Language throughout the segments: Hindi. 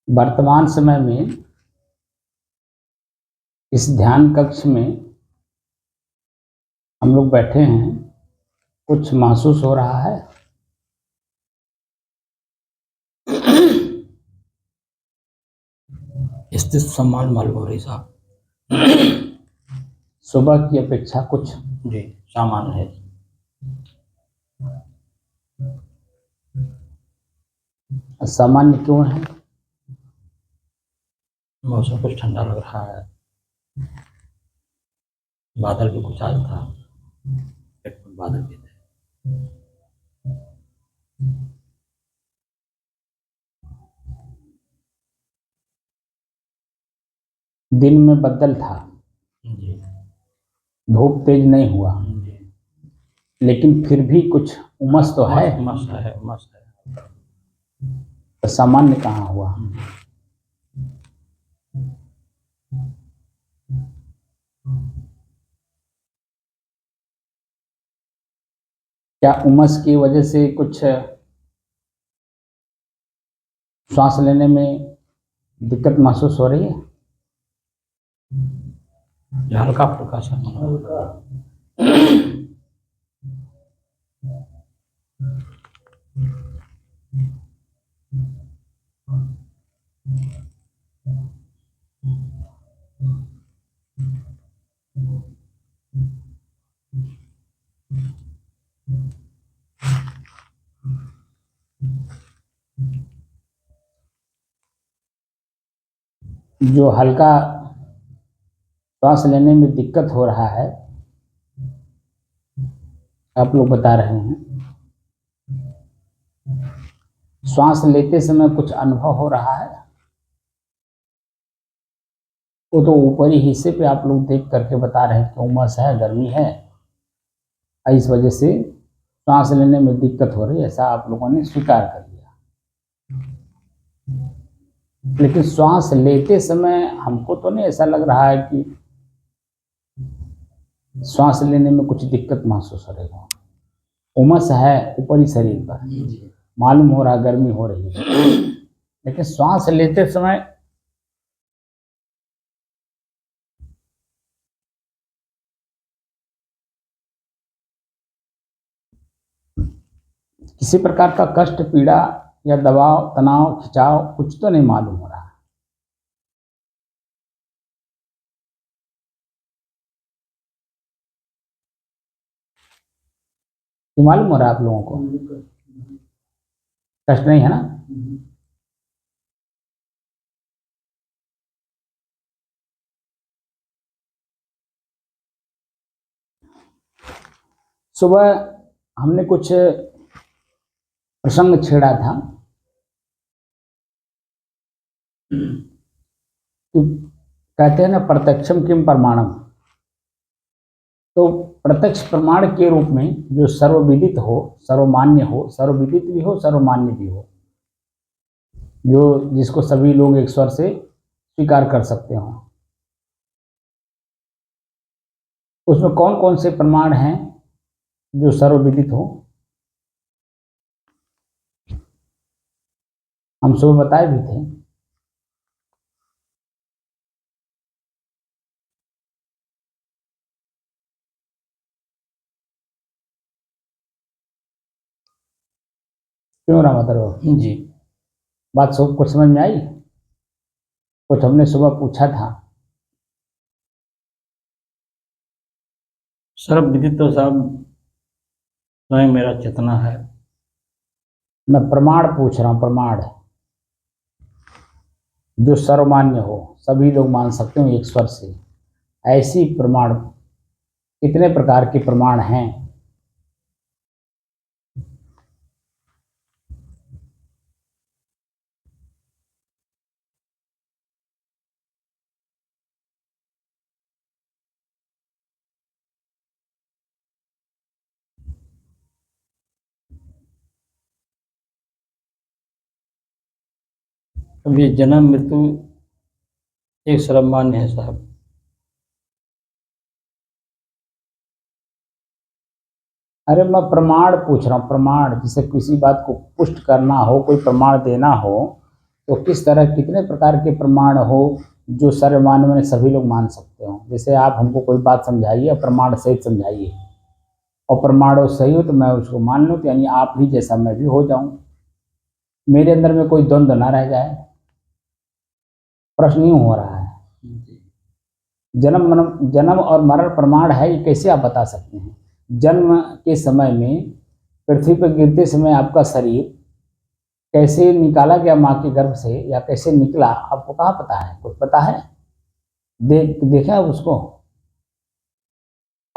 वर्तमान समय में इस ध्यान कक्ष में हम लोग बैठे हैं, कुछ महसूस हो रहा है? स्थिति सम्मान मालूम हो रही साहब। सुबह की अपेक्षा कुछ जी सामान्य है। सामान्य क्यों है? मौसम कुछ ठंडा लग रहा है, बादल भी कुछ आज था, बादल भी थे। दिन में बदल था, जी धूप तेज नहीं हुआ, जी, लेकिन फिर भी कुछ उमस तो है। मस्त है, मस्त है। तो सामान्य कहाँ हुआ? क्या उमस की वजह से कुछ श्वास लेने में दिक्कत महसूस हो रही है? हल्का फुल्का सा जो हल्का श्वास लेने में दिक्कत हो रहा है, आप लोग बता रहे हैं, श्वास लेते समय कुछ अनुभव हो रहा है? वो तो ऊपरी हिस्से पे आप लोग देख करके बता रहे हैं कि उमस है, गर्मी है, इस वजह से सांस लेने में दिक्कत हो रही है, ऐसा आप लोगों ने स्वीकार कर लिया। लेकिन श्वास लेते समय हमको तो नहीं ऐसा लग रहा है कि श्वास लेने में कुछ दिक्कत महसूस हो रही हो। उमस है ऊपरी शरीर पर, मालूम हो रहा गर्मी हो रही है, लेकिन श्वास लेते समय किसी प्रकार का कष्ट, पीड़ा या दबाव, तनाव, खिंचाव कुछ तो नहीं मालूम हो रहा। ये मालूम हो रहा है आप लोगों को? कष्ट नहीं है ना? सुबह हमने कुछ प्रसंग छेड़ा था कि कहते हैं ना, प्रत्यक्षम किम प्रमाणम। तो प्रत्यक्ष प्रमाण के रूप में जो सर्वविदित हो, सर्वमान्य हो, सर्वविदित भी हो, सर्वमान्य भी हो, जो जिसको सभी लोग एक स्वर से स्वीकार कर सकते हो, उसमें कौन कौन से प्रमाण हैं जो सर्वविदित हो? हम सुबह बताए भी थे। क्यों रामाधर जी, बात सब कुछ समझ में आई? कुछ हमने सुबह पूछा था। सर्वविदित तो साहब स्वयं मेरा चेतना है। मैं प्रमाण पूछ रहा हूँ, प्रमाण जो सर्वमान्य हो, सभी लोग मान सकते हो एक स्वर से, ऐसी प्रमाण कितने प्रकार के प्रमाण हैं? अब ये जन्म मृत्यु एक सर्वमान्य है साहब। अरे मैं प्रमाण पूछ रहा हूँ, प्रमाण। जिसे किसी बात को पुष्ट करना हो, कोई प्रमाण देना हो, तो किस तरह, कितने प्रकार के प्रमाण हो जो सर्वमान्य में सभी लोग मान सकते हो। जैसे आप हमको कोई बात समझाइए, प्रमाण सहित समझाइए, और प्रमाण वो सही हो तो मैं उसको मान लूँ, तो यानी आप ही जैसा मैं भी हो जाऊं, मेरे अंदर में कोई द्वंद्व ना रह जाए। प्रश्न यूं हो रहा है, जन्म और मरण प्रमाण है, ये कैसे आप बता सकते हैं? जन्म के समय में, पृथ्वी पर गिरते समय आपका शरीर कैसे निकाला गया माँ के गर्भ से, या कैसे निकला, आपको कहाँ पता है? कुछ पता है? देखा उसको?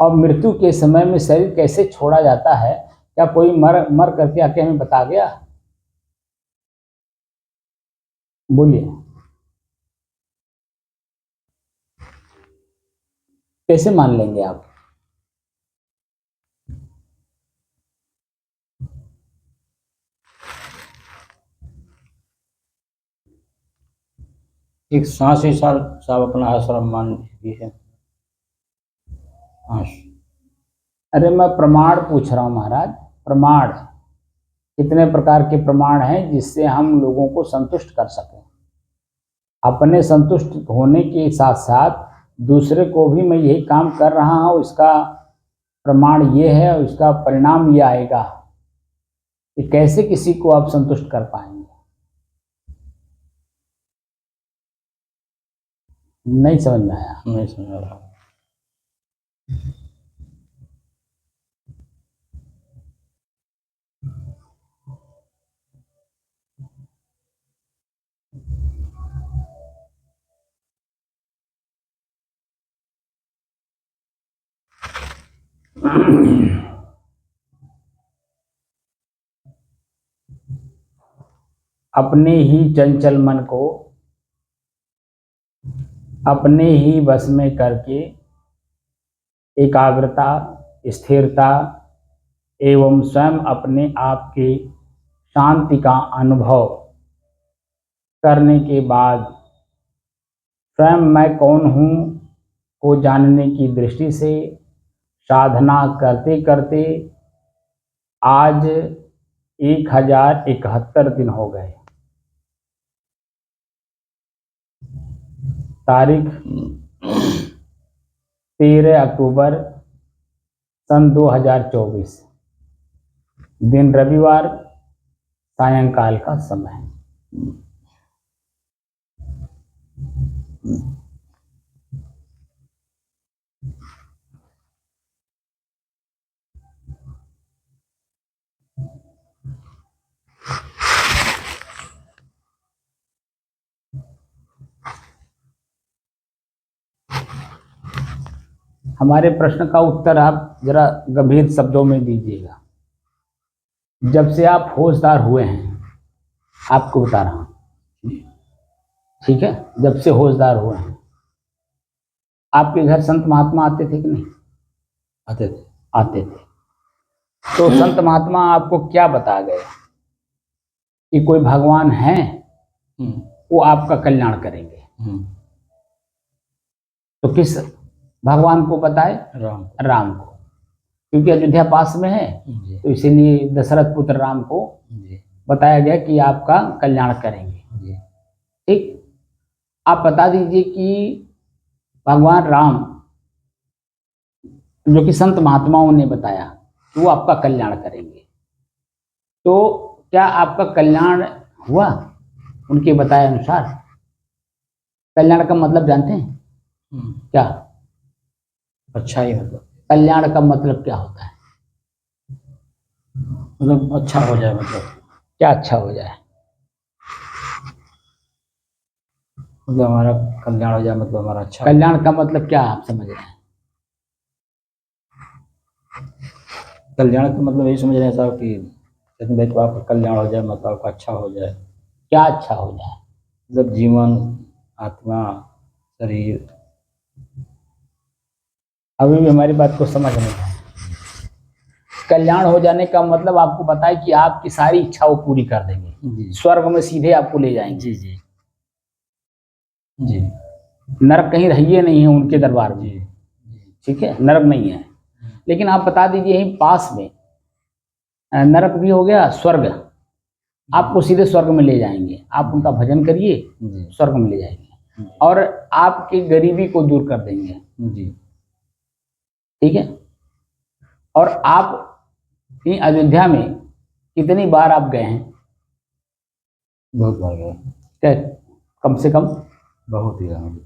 और मृत्यु के समय में शरीर कैसे छोड़ा जाता है, क्या कोई मर करके आके हमें बता गया? बोलिए, कैसे मान लेंगे आप? एक सांस ही साहब अपना आश्रम मान भी है। हाँ, अरे मैं प्रमाण पूछ रहा हूँ महाराज, प्रमाण। कितने प्रकार के प्रमाण हैं जिससे हम लोगों को संतुष्ट कर सकें? अपने संतुष्ट होने के साथ साथ दूसरे को भी मैं यही काम कर रहा हूँ, इसका प्रमाण ये है और इसका परिणाम ये आएगा, कि कैसे किसी को आप संतुष्ट कर पाएंगे? नहीं समझ में आया? नहीं समझ रहा। अपने ही चंचल मन को अपने ही वश में करके एकाग्रता, स्थिरता एवं स्वयं अपने आप के शांति का अनुभव करने के बाद स्वयं मैं कौन हूँ को जानने की दृष्टि से साधना करते करते आज 1071 दिन हो गए। तारीख 13 अक्टूबर सन 2024, दिन रविवार, सायंकाल का समय। हमारे प्रश्न का उत्तर आप जरा गंभीर शब्दों में दीजिएगा। जब से आप होशदार हुए हैं, आपको बता रहा हूं, ठीक है? जब से होशदार हुए हैं, आपके घर संत महात्मा आते थे कि नहीं? आते थे। आते थे। तो संत महात्मा आपको क्या बता गए? कि कोई भगवान है, वो आपका कल्याण करेंगे। तो किस भगवान को बताए? राम को। क्योंकि अयोध्या पास में है, तो इसीलिए दशरथ पुत्र राम को बताया गया कि आपका कल्याण करेंगे। ठीक, आप बता दीजिए कि भगवान राम, जो कि संत महात्माओं ने बताया कि वो आपका कल्याण करेंगे, तो क्या आपका कल्याण हुआ उनके बताए अनुसार? कल्याण का मतलब जानते हैं क्या? अच्छा ही मतलब। कल्याण का मतलब क्या होता है? मतलब अच्छा हो जाए। मतलब क्या अच्छा हो जाए? मतलब हमारा कल्याण हो जाए, मतलब हमारा अच्छा। कल्याण का मतलब क्या आप समझ रहे हैं? कल्याण का मतलब यही समझ रहे हैं साहब कि भाई तो आपका कल्याण हो जाए, मतलब आपका अच्छा हो जाए। क्या अच्छा हो जाए? मतलब जीवन, आत्मा, शरीर। अभी भी हमारी बात को समझ नहीं आया। कल्याण हो जाने का मतलब आपको बताए कि आपकी सारी इच्छा वो पूरी कर देंगे, स्वर्ग में सीधे आपको ले जाएंगे। जी जी। जी नरक कहीं रहिए नहीं है उनके दरबार में, जी ठीक है, नरक नहीं है। लेकिन आप बता दीजिए यहीं पास में नरक भी हो गया, स्वर्ग, आपको सीधे स्वर्ग में ले जाएंगे। आप उनका भजन करिए, जी स्वर्ग में ले जाएंगे और आपकी गरीबी को दूर कर देंगे, जी ठीक है। और आप अयोध्या में कितनी बार आप गए हैं? बहुत बार गए, क्या कम से कम बहुत ही ज़्यादा,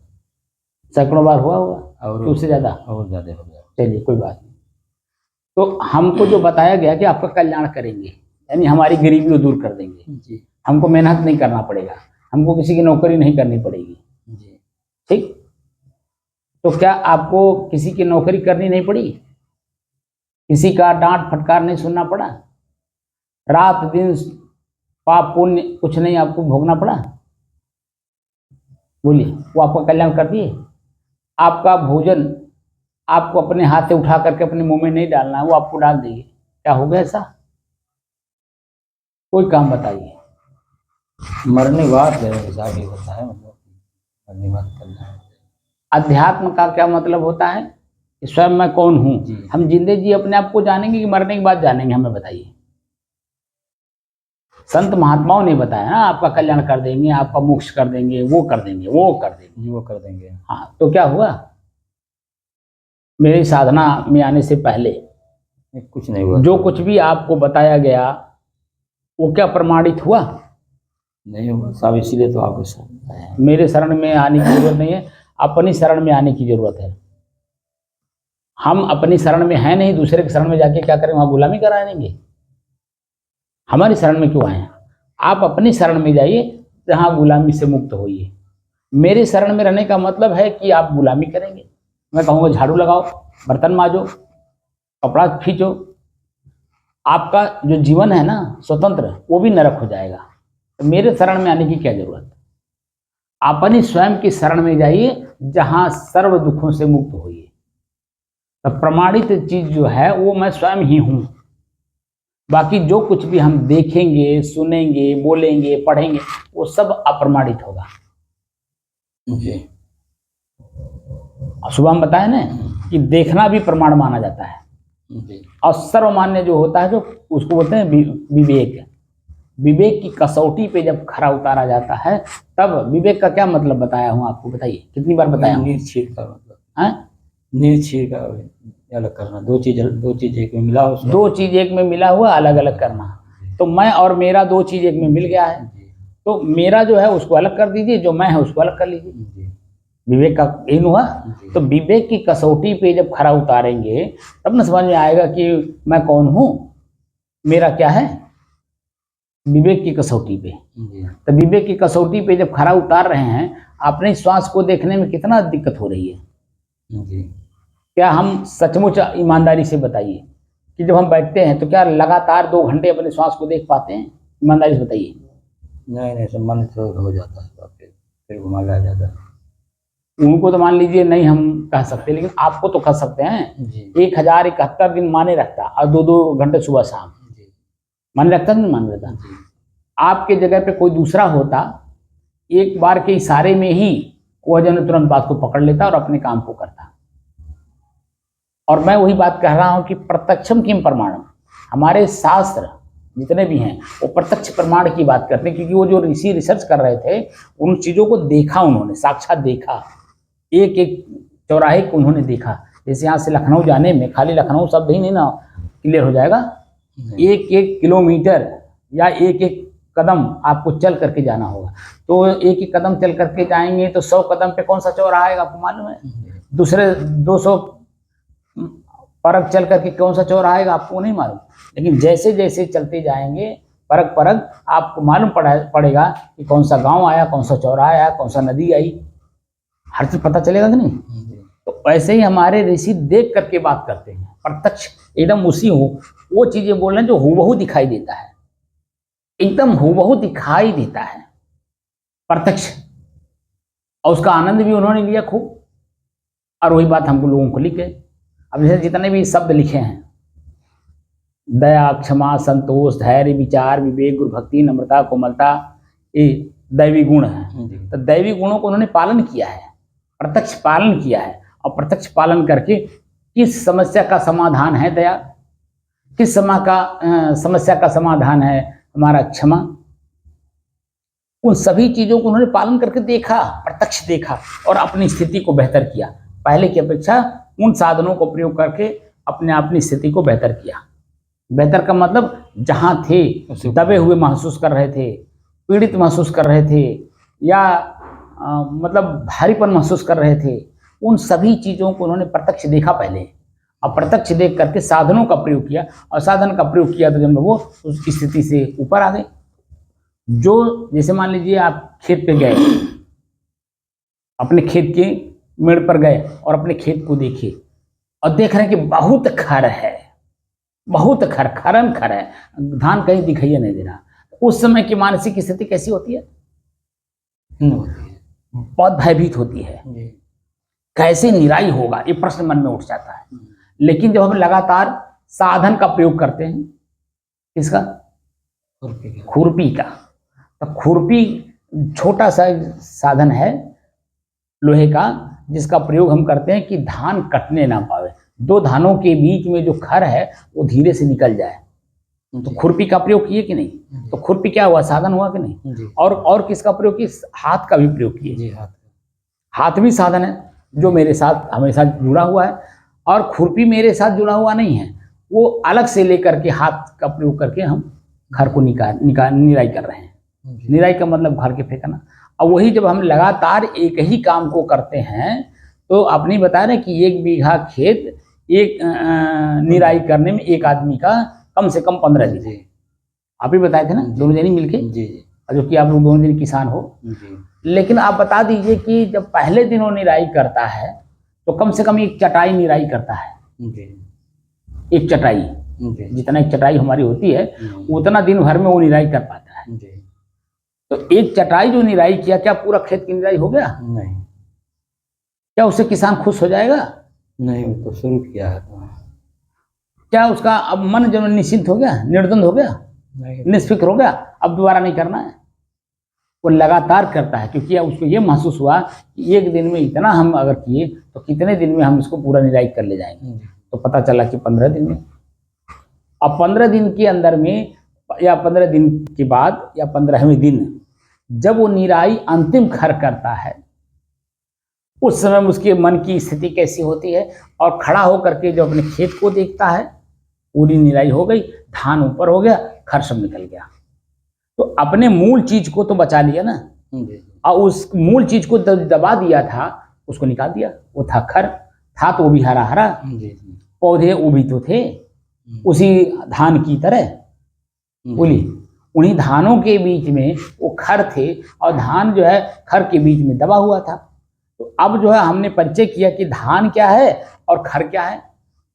सैकड़ों बार हुआ होगा और कि उससे ज़्यादा? और ज़्यादा हो गया। चलिए कोई बात नहीं। तो हमको जो बताया गया कि आपका कल्याण करेंगे, यानी हमारी गरीबी को दूर कर देंगे, जी हमको मेहनत नहीं करना पड़ेगा, हमको किसी की नौकरी नहीं करनी पड़ेगी, जी ठीक। तो क्या आपको किसी की नौकरी करनी नहीं पड़ी? किसी का डांट फटकार नहीं सुनना पड़ा? रात दिन पाप पुण्य कुछ नहीं आपको भोगना पड़ा? बोलिए, वो आपका कल्याण कर दिए? आपका भोजन आपको अपने हाथ से उठा करके अपने मुंह में नहीं डालना है, वो आपको डाल देंगे, क्या होगा ऐसा? कोई काम बताइए। मरने के बाद हिसाब ये होता है, मतलब मरने के बाद कल्याण। अध्यात्म का क्या मतलब होता है कि स्वयं मैं कौन हूँ? जी। हम जिंदे जी अपने आप को जानेंगे कि मरने के बाद जानेंगे? हमें बताइए। संत महात्माओं ने बताया ना, आपका कल्याण कर देंगे, आपका मोक्ष कर देंगे, वो कर देंगे, वो कर देंगे, जी वो कर देंगे। हाँ। तो क्या हुआ? मेरी साधना में आने से पहले कुछ नहीं हुआ, जो कुछ भी आपको बताया गया वो क्या प्रमाणित हुआ? नहीं हुआ साहब, इसीलिए तो आपके साथ आए हैं। मेरे शरण में आने की जरूरत नहीं है, अपनी शरण में आने की जरूरत है। हम अपनी शरण में हैं नहीं, दूसरे की शरण में जाके क्या करें? वहां गुलामी कराएंगे? हमारी शरण में क्यों आए हैं? आप अपनी शरण में जाइए जहां गुलामी से मुक्त होइए। मेरे शरण में रहने का मतलब है कि आप गुलामी करेंगे। मैं कहूँगा झाड़ू लगाओ, बर्तन मांजो, कपड़ा खींचो, आपका जो जीवन है ना स्वतंत्र, वो भी नरक हो जाएगा। तो मेरे शरण में आने की क्या जरूरत? अपनी स्वयं की शरण में जाइए जहां सर्व दुखों से मुक्त होइए। तो प्रमाणित चीज जो है वो मैं स्वयं ही हूं। बाकी जो कुछ भी हम देखेंगे, सुनेंगे, बोलेंगे, पढ़ेंगे, वो सब अप्रमाणित होगा। जी सुबह हम बताए ना कि देखना भी प्रमाण माना जाता है, जी और सर्वमान्य जो होता है, जो उसको बोलते हैं विवेक। विवेक की कसौटी पे जब खरा उतारा जाता है, तब विवेक का क्या मतलब बताया हूँ आपको? बताइए, कितनी बार बताया हूँ? निर्छीर का मतलब हैं? निर्छीर का अलग करना, दो चीज एक में मिला हो, दो चीज एक में मिला हुआ अलग अलग करना। तो मैं और मेरा दो चीज एक में मिल गया है, तो मेरा जो है उसको अलग कर दीजिए, जो मैं है उसको अलग कर लीजिए। जी विवेक का इन हुआ। तो विवेक की कसौटी पे जब खरा उतारेंगे तब न समझ में आएगा कि मैं कौन हूँ, मेरा क्या है। विवेक की कसौटी पे, जी तो विवेक की कसौटी पे जब खरा उतार रहे हैं, अपने श्वास को देखने में कितना दिक्कत हो रही है। जी क्या हम सचमुच ईमानदारी से बताइए कि जब हम बैठते हैं तो क्या लगातार 2 घंटे अपने श्वास को देख पाते हैं? ईमानदारी से बताइए। नहीं सब मन तो हो जाता है, तो फिर घुमा लाया जाता है। उनको तो मान लीजिए नहीं हम कह सकते, लेकिन आपको तो कह सकते हैं। जी 1071 दिन माने रखता और 2-2 घंटे सुबह शाम जी माने रखता, नहीं मान रहता। जी आपके जगह पे कोई दूसरा होता, एक बार के इशारे में ही वो जन तुरंत बात को पकड़ लेता और अपने काम को करता। और मैं वही बात कह रहा हूं कि प्रत्यक्षम किम प्रमाणम। हमारे शास्त्र जितने भी हैं वो प्रत्यक्ष प्रमाण की बात करते हैं, क्योंकि वो जो ऋषि रिसर्च कर रहे थे उन चीज़ों को देखा, उन्होंने साक्षात देखा, एक एक चौराहे को उन्होंने देखा। जैसे यहाँ से लखनऊ जाने में खाली लखनऊ शब्द ही नहीं ना क्लियर हो जाएगा, एक एक किलोमीटर या एक एक कदम आपको चल करके जाना होगा। तो एक एक कदम चल करके जाएंगे तो 100 कदम पे कौन सा चौराहा आएगा आपको मालूम है? दूसरे 200 परग चल करके कौन सा चौराहा आएगा आपको नहीं मालूम। लेकिन जैसे जैसे चलते जाएंगे परग परग आपको मालूम पड़ेगा कि कौन सा गांव आया, कौन सा चौराहा आया, कौन सा नदी आई, हर चीज पता चलेगा कि नहीं। तो ऐसे ही हमारे ऋषि देख करके बात करते हैं, प्रत्यक्ष एकदम उसी हो वो चीजें बोल रहे हैं जो हूबहू दिखाई देता है, एकदम हूबहू दिखाई देता है प्रत्यक्ष। और उसका आनंद भी उन्होंने लिया खूब, और वही बात हमको लोगों को लिख गए। अब जैसे जितने भी शब्द लिखे हैं, दया, क्षमा, संतोष, धैर्य, विचार, विवेक, गुरु भक्ति, नम्रता, कोमलता, ये दैवी गुण है। जी। तो दैवी गुणों को उन्होंने पालन किया है, प्रत्यक्ष पालन किया है। और प्रत्यक्ष पालन करके किस समस्या का समाधान है दया, किस समस्या का समाधान है हमारा क्षमा, उन सभी चीजों को उन्होंने पालन करके देखा, प्रत्यक्ष देखा और अपनी स्थिति को बेहतर किया। पहले की अपेक्षा उन साधनों को प्रयोग करके अपनी स्थिति को बेहतर किया। बेहतर का मतलब जहां थे दबे हुए महसूस कर रहे थे, पीड़ित महसूस कर रहे थे, या मतलब भारीपन महसूस कर रहे थे, उन सभी चीजों को उन्होंने प्रत्यक्ष देखा पहले। अब प्रत्यक्ष देख करके साधनों का प्रयोग किया, और साधन का प्रयोग किया तो जब वो उस स्थिति से ऊपर आ गए। जो जैसे मान लीजिए आप खेत पे गए, अपने खेत के मेड़ पर गए और अपने खेत को देखे और देख रहे हैं कि बहुत खर है, बहुत खरन खर है, धान कहीं दिखाई नहीं दे रहा। उस समय की मानसिक स्थिति कैसी होती है? बहुत भयभीत होती है। कैसे निराई होगा, ये प्रश्न मन में उठ जाता है। लेकिन जब हम लगातार साधन का प्रयोग करते हैं, किसका? खुरपी का। तो खुरपी छोटा सा साधन है लोहे का, जिसका प्रयोग हम करते हैं कि धान कटने ना पावे, दो धानों के बीच में जो खर है वो धीरे से निकल जाए। तो खुरपी का प्रयोग किए कि नहीं? तो खुरपी क्या हुआ? साधन हुआ कि नहीं? और किसका प्रयोग किए? हाथ का भी प्रयोग किए। हाथ भी साधन है जो मेरे साथ हमेशा जुड़ा हुआ है, और खुरपी मेरे साथ जुड़ा हुआ नहीं है, वो अलग से लेकर के हाथ का प्रयोग करके हम खर को निराई कर रहे हैं। निराई का मतलब घर के फेंकना। और वही जब हम लगातार एक ही काम को करते हैं तो अपनी बता रहे कि 1 बीघा खेत एक निराई करने में एक आदमी का कम से कम 15 दिन। आप ही बताए थे ना, दोनों जनी मिलके, जो कि आप लोग दोनों दिन किसान हो। लेकिन आप बता दीजिए कि जब पहले दिन वो निराई करता है तो कम से कम एक चटाई निराई करता है। एक चटाई, जितना एक चटाई हमारी होती है उतना दिन भर में वो निराई कर पाता है। तो एक चटाई जो निराई किया, क्या पूरा खेत की निराई हो गया? नहीं। क्या उससे किसान खुश हो जाएगा? नहीं, वो तो शुरू किया है। क्या उसका अब मन जो निश्चिंत हो गया, निर्द्वंद हो गया, निष्फिक्र हो गया, अब दोबारा नहीं करना है? वो लगातार करता है, क्योंकि उसको ये महसूस हुआ कि एक दिन में इतना हम अगर किए तो कितने दिन में हम इसको पूरा निराई कर ले जाएंगे। तो पता चला कि 15 दिन में। अब 15 दिन के अंदर में, या 15 दिन के बाद, या 15वें दिन जब वो निराई अंतिम खर करता है, उस समय उसके मन की स्थिति कैसी होती है? और खड़ा होकर के जो अपने खेत को देखता है, पूरी निराई हो गई, धान ऊपर हो गया, खर सब निकल गया। तो अपने मूल चीज को तो बचा लिया ना, और उस मूल चीज को दबा दिया था, उसको निकाल दिया। वो था खर, था तो वो भी हरा हरा, पौधे वो भी तो थे उसी धान की तरह। बोली, उन्हीं धानों के बीच में वो खर थे, और धान जो है खर के बीच में दबा हुआ था। तो अब जो है हमने परिचय किया कि धान क्या है और खर क्या है।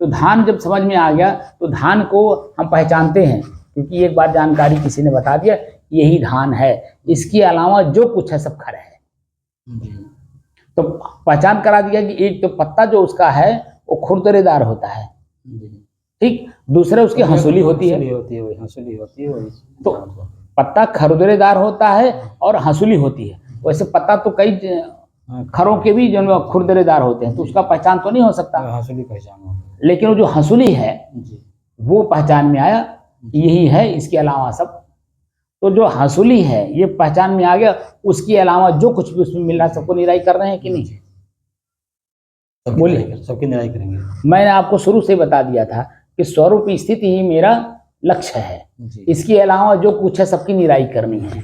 तो धान जब समझ में आ गया तो धान को हम पहचानते हैं, क्योंकि एक बार जानकारी किसी ने बता दिया, यही धान है, इसके अलावा जो कुछ है सब खर है। तो पहचान करा दिया कि एक तो पत्ता जो उसका है वो खुरदरेदार होता है, ठीक, दूसरे उसकी हंसुली होती है। तो पत्ता खुरदरेदार होता है और हंसुली होती है। वैसे पत्ता तो कई खरों के भी जो खुरदरेदार होते हैं, तो उसका पहचान तो नहीं हो सकता, हंसुली पहचान, लेकिन वो जो हंसुली है वो पहचान में आया, यही है, इसके अलावा सब। तो जो हंसुली है ये पहचान में आ गया, उसके अलावा जो कुछ भी उसमें मिल रहा है सबको निराई कर रहे हैं कि नहीं? बोलिए, सबकी निराई करेंगे। मैंने आपको शुरू से बता दिया था कि स्वरूप स्थिति ही मेरा लक्ष्य है, इसके अलावा जो कुछ है सबकी निराई करनी है,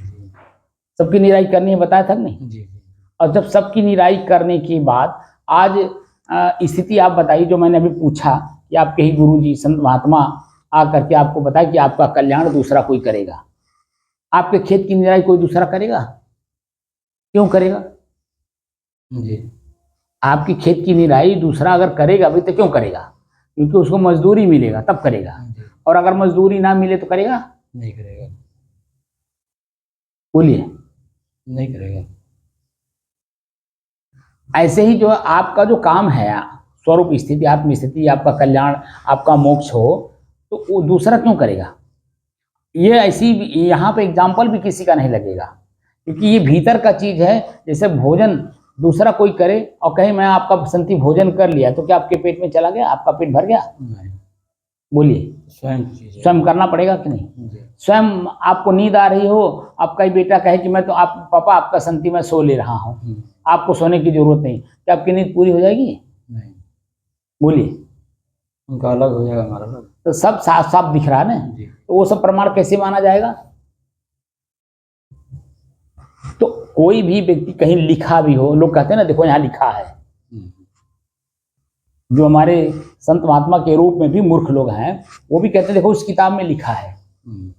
सबकी निराई करनी है, बताया था नहीं? और जब सबकी निराई करने के बाद आज स्थिति आप बताइए, जो मैंने अभी पूछा कि आपके ही गुरु जी संत महात्मा आकर के आपको बताया कि आपका कल्याण दूसरा कोई करेगा, आपके खेत की निराई कोई दूसरा करेगा? क्यों करेगा जी? आपकी खेत की निराई दूसरा अगर करेगा भी तो क्यों करेगा? क्योंकि उसको मजदूरी मिलेगा तब करेगा, और अगर मजदूरी ना मिले तो करेगा? नहीं करेगा। बोलिए, नहीं करेगा। ऐसे ही जो आपका जो काम है, स्वरूप स्थिति, आत्म स्थिति, आपका कल्याण, आपका मोक्ष हो, तो वो दूसरा क्यों करेगा? ये ऐसी यहाँ पे एग्जाम्पल भी किसी का नहीं लगेगा क्योंकि ये भीतर का चीज है। जैसे भोजन दूसरा कोई करे और कहे मैं आपका बसंती भोजन कर लिया, तो क्या आपके पेट में चला गया? आपका पेट भर गया? नहीं, बोलिए, स्वयं चीज है। स्वयं करना पड़ेगा कि नहीं? जी, स्वयं आपको नींद आ रही हो, आपका ही बेटा कहे कि मैं तो आप पापा आपका संती मैं सो ले रहा हूँ, आपको सोने की जरूरत नहीं, क्या आपकी नींद पूरी हो जाएगी? नहीं, बोलिए। उनका अलग हो जाएगा, हमारा अलग। तो सब साफ साफ दिख रहा है ना, जी, तो वो सब प्रमाण कैसे माना जाएगा? तो कोई भी व्यक्ति कहीं लिखा भी हो, लोग कहते हैं ना देखो यहाँ लिखा है, जो हमारे संत महात्मा के रूप में भी मूर्ख लोग हैं वो भी कहते हैं देखो उस किताब में लिखा है,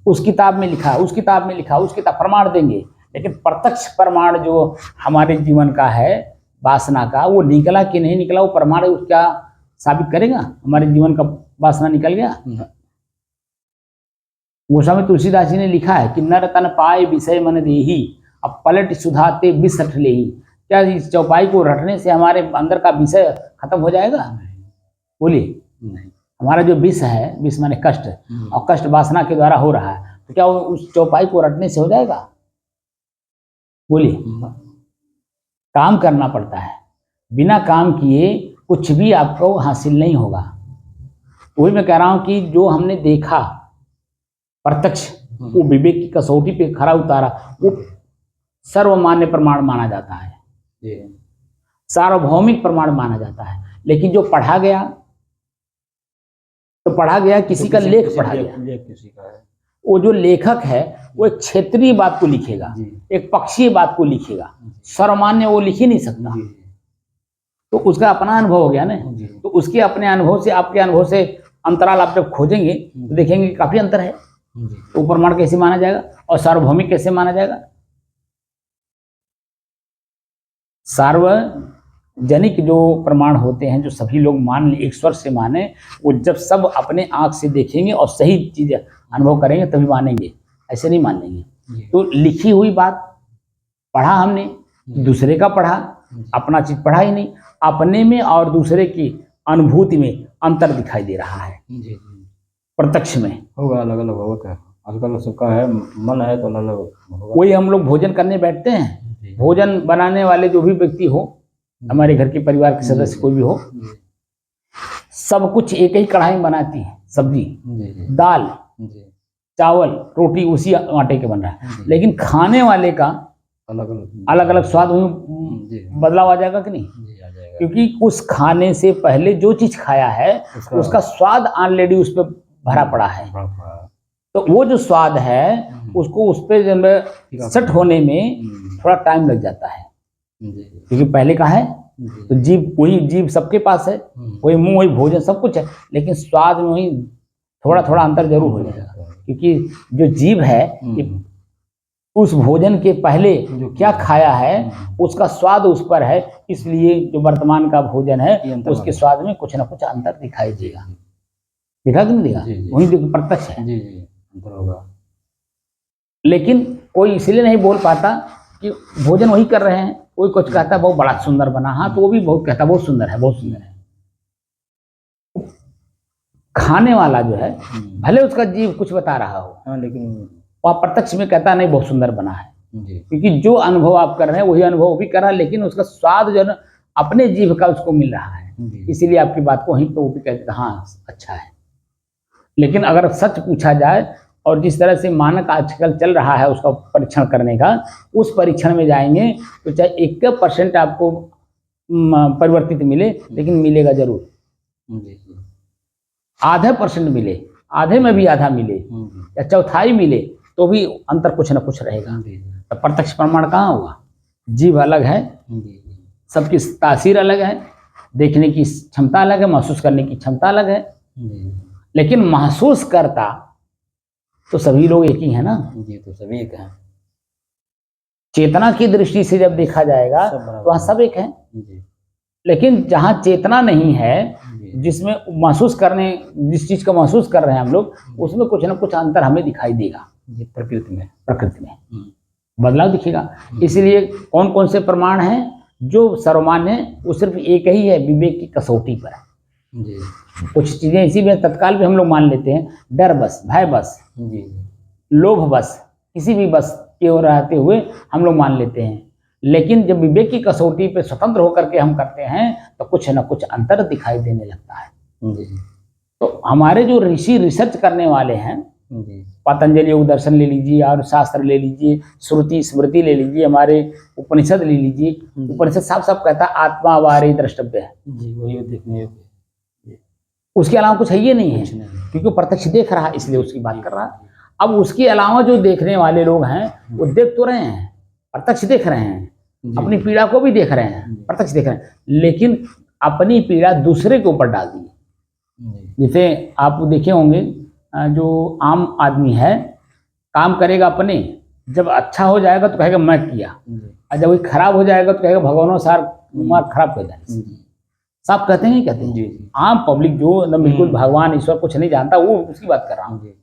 उस किताब में लिखा है, उस किताब में लिखा, उस किताब प्रमाण देंगे। लेकिन प्रत्यक्ष प्रमाण जो हमारे जीवन का है वासना का, वो निकला कि नहीं निकला, वो प्रमाण क्या साबित करेगा हमारे जीवन का वासना निकल गया? गोस्वामी तुलसीदास जी ने लिखा है कि नर तन पाए विषय मन देही, अब पलट सुधाते बिसठ लेही। क्या इस चौपाई को रटने से हमारे अंदर का विषय खत्म हो जाएगा? बोलिए। नहीं, हमारा जो विष है, विष माने कष्ट, और कष्ट वासना के द्वारा हो रहा है, तो क्या वो उस चौपाई को रटने से हो जाएगा? बोलिए। काम करना पड़ता है, बिना काम किए कुछ भी आपको हासिल नहीं होगा। वही मैं कह रहा हूं कि जो हमने देखा प्रत्यक्ष, वो विवेक की कसौटी पे खरा उतारा, वो सर्वमान्य प्रमाण माना जाता है, सार्वभौमिक प्रमाण माना जाता है। लेकिन जो पढ़ा गया तो पढ़ा गया, किसी का लेख पढ़ा गया, किसी का है, वो जो लेखक है वो एक क्षेत्रीय बात को लिखेगा, एक पक्षीय बात को लिखेगा, सर्वमान्य वो लिख ही नहीं सकता। तो उसका अपना अनुभव हो गया ना, तो उसके अपने अनुभव से आपके अनुभव से अंतराल आप जब खोजेंगे तो देखेंगे काफी अंतर है। तो प्रमाण कैसे माना जाएगा और सार्वभौमिक कैसे माना जाएगा? सार्वजनिक जो प्रमाण होते हैं, जो सभी लोग मान ले, एक स्वर से माने, वो जब सब अपने आंख से देखेंगे और सही चीज अनुभव करेंगे तभी मानेंगे, ऐसे नहीं मान लेंगे। तो लिखी हुई बात पढ़ा हमने, दूसरे का पढ़ा, अपना चीज पढ़ा ही नहीं, अपने में और दूसरे की अनुभूति में अंतर दिखाई दे रहा है। प्रत्यक्ष में होगा, अलग अलग होगा। आजकल सबका है, मन है तो अलग होगा। वही हम लोग भोजन करने बैठते हैं, भोजन बनाने वाले जो भी व्यक्ति हो, हमारे घर के परिवार के सदस्य कोई भी हो, सब कुछ एक ही कढ़ाई में बनाती है, सब्जी, दाल, चावल, रोटी उसी आटे के बन रहा है, लेकिन खाने वाले का अलग अलग स्वाद बदलाव आ जाएगा कि नहीं? क्योंकि उस खाने से पहले जो चीज खाया है उसका स्वाद ऑलरेडी उस पर भरा पड़ा है। तो वो जो स्वाद है उसको उस पर सेट होने में थोड़ा टाइम लग जाता है, क्योंकि पहले का है। तो जीभ, वही जीभ सबके पास है, वही मुंह, वही भोजन, सब कुछ है, लेकिन स्वाद में वही थोड़ा थोड़ा अंतर जरूर हो जाएगा। क्योंकि जो जीभ है उस भोजन के पहले जो क्या खाया है उसका स्वाद उस पर है, इसलिए जो वर्तमान का भोजन है उसके स्वाद में कुछ ना कुछ अंतर दिखाई देगा। दिखा कि नहीं दिखा? वही देखो प्रत्यक्ष है। अंतर होगा। लेकिन कोई इसलिए नहीं बोल पाता कि भोजन वही कर रहे हैं। कोई कुछ कहता है बहुत बड़ा सुंदर बना, हाँ तो वो भी बहुत कहता है बहुत सुंदर है, बहुत सुंदर है। खाने वाला जो है भले उसका जीव कुछ बता रहा हो, लेकिन वह प्रत्यक्ष में कहता नहीं बहुत सुंदर बना है, क्योंकि जो अनुभव आप कर रहे हैं वही अनुभव भी कर रहा है, लेकिन उसका स्वाद जो है ना अपने जीभ का उसको मिल रहा है, इसीलिए आपकी बात को वहीं पे वो भी कहते हैं हाँ अच्छा है। लेकिन अगर सच पूछा जाए और जिस तरह से मानक आजकल चल रहा है उसका परीक्षण करने का, उस परीक्षण में जाएंगे तो चाहे 1% आपको परिवर्तित मिले, लेकिन मिलेगा जरूर। आधा % मिले, आधे में भी आधा मिले या चौथाई मिले तो भी अंतर कुछ ना कुछ रहेगा। तो प्रत्यक्ष प्रमाण कहाँ हुआ? जीव अलग है, सबकी तासीर अलग है, देखने की क्षमता अलग है, महसूस करने की क्षमता अलग है, लेकिन महसूस करता तो सभी लोग एक ही है ना। तो सभी एक हैं। चेतना की दृष्टि से जब देखा जाएगा तो वहाँ सब एक है, लेकिन जहाँ चेतना नहीं है, जिसमें महसूस करने, जिस चीज का महसूस कर रहे हैं हम लोग, उसमें कुछ ना कुछ अंतर हमें दिखाई देगा। प्रकृति में बदलाव दिखेगा। इसलिए कौन कौन से प्रमाण हैं जो सर्वमान्य है? वो सिर्फ एक ही है, विवेक की कसौटी पर। कुछ चीजें इसी में तत्काल भी हम लोग मान लेते हैं, डर बस, भय बस, लोभ बस, किसी भी बस की ओर रहते हुए हम लोग मान लेते हैं, लेकिन जब विवेक की कसौटी पे स्वतंत्र होकर के हम करते हैं तो कुछ न कुछ अंतर दिखाई देने लगता है। जी तो हमारे जो ऋषि रिसर्च करने वाले हैं, जी पतंजलि योग दर्शन ले लीजिए और शास्त्र ले लीजिए, श्रुति स्मृति ले लीजिए, हमारे उपनिषद ले लीजिए, उपनिषद साफ साफ कहता है आत्मा वारे द्रष्टव्य है, जी, वही देखने योग्य है। उसके अलावा कुछ है ये नहीं है, कुछ नहीं। क्योंकि वो प्रत्यक्ष देख रहा है इसलिए उसकी बात कर रहा है। अब उसके अलावा जो देखने वाले लोग हैं वो देख तो रहे हैं, प्रत्यक्ष देख रहे हैं, जी। अपनी पीड़ा को भी देख रहे हैं, प्रत्यक्ष देख रहे हैं, लेकिन अपनी पीड़ा दूसरे के ऊपर डाल दी। जी जैसे आप देखे होंगे, जो आम आदमी है काम करेगा अपने, जब अच्छा हो जाएगा तो कहेगा मैं किया, जी और जब वही खराब हो जाएगा तो कहेगा भगवानों सार दिमाग खराब कर जाए। जी साफ कहते हैं नहीं कहते हैं? जी आम पब्लिक जो न बिल्कुल भगवान ईश्वर कुछ नहीं जानता, वो उसकी बात कर रहा हूँ, जी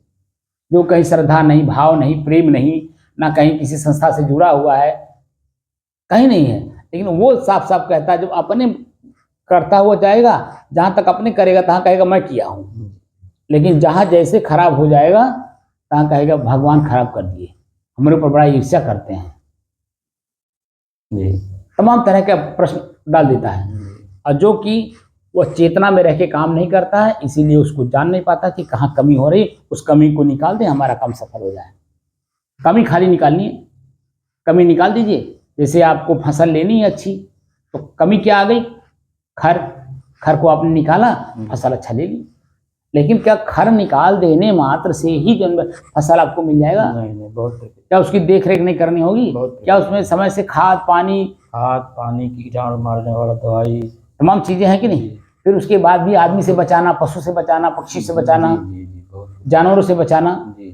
जो कहीं श्रद्धा नहीं, भाव नहीं, प्रेम नहीं, ना कहीं किसी संस्था से जुड़ा हुआ है, कहीं नहीं है, लेकिन वो साफ साफ कहता है जब अपने करता हुआ जाएगा, जहाँ तक अपने करेगा तहाँ कहेगा मैं किया हूँ, लेकिन जहाँ जैसे खराब हो जाएगा तहाँ कहेगा भगवान खराब कर दिए, हमारे ऊपर बड़ा ईर्ष्या करते हैं। जी तमाम तरह का प्रश्न डाल देता है, और जो कि वह चेतना में रह के काम नहीं करता है, इसीलिए उसको जान नहीं पाता कि कहाँ कमी हो रही, उस कमी को निकाल दें, हमारा काम सफल हो जाए। कमी खाली निकालनी है, कमी निकाल दीजिए। जैसे आपको फसल लेनी है अच्छी, तो कमी क्या आ गई? खर, खर को आपने निकाला, फसल अच्छा ले ली, लेकिन क्या खर निकाल देने मात्र से ही जो फसल आपको मिल जाएगा? नहीं, बहुत क्या उसकी देख रेख नहीं करनी होगी? बहुत क्या उसमें समय से खाद पानी कीटाणु मारने वाला दवाई, तमाम चीजें हैं कि नहीं? फिर उसके बाद भी आदमी से बचाना, पशु से बचाना, पक्षी से बचाना, जी जी बहुत जानवरों से बचाना, जी।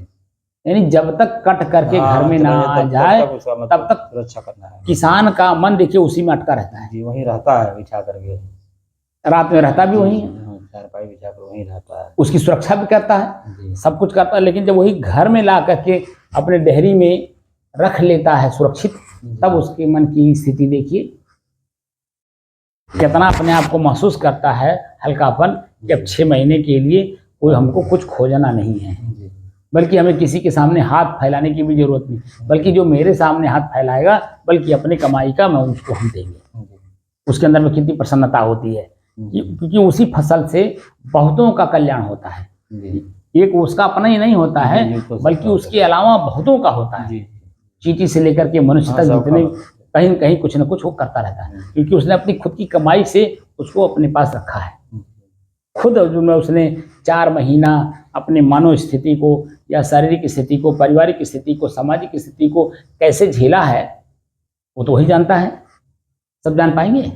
यानी जब तक कट करके घर में ना आ जाए तब तक सुरक्षा करना है। किसान का मन देखिए उसी में अटका रहता है, जी वहीं रहता है बिछा करके, रात में रहता भी वहीं है, चारपाई बिछा कर वहीं रहता है, उसकी सुरक्षा भी करता है, जी सब कुछ करता है, लेकिन जब वही घर में ला करके अपने डेहरी में रख लेता है सुरक्षित, तब उसके मन की स्थिति देखिए कितना अपने आप को महसूस करता है हल्कापन, कि अब 6 महीने के लिए कोई हमको कुछ खोजना नहीं है, बल्कि हमें किसी के सामने हाथ फैलाने की भी जरूरत नहीं, बल्कि जो मेरे सामने हाथ फैलाएगा बल्कि अपने कमाई का मैं उसको हम देंगे। उसके अंदर में कितनी प्रसन्नता होती है, क्योंकि उसी फसल से बहुतों का कल्याण होता है। एक उसका अपना ही नहीं होता है, बल्कि उसके अलावा बहुतों का होता है। चींटी से लेकर के मनुष्य तक जितने कहीं न कहीं कुछ न कुछ वो करता रहता है, क्योंकि उसने अपनी खुद की कमाई से उसको अपने पास रखा है। खुद जो में उसने 4 महीना अपने मानव स्थिति को या शारीरिक स्थिति को, पारिवारिक स्थिति को, सामाजिक स्थिति को कैसे झेला है, वो तो वही जानता है। सब जान पाएंगे?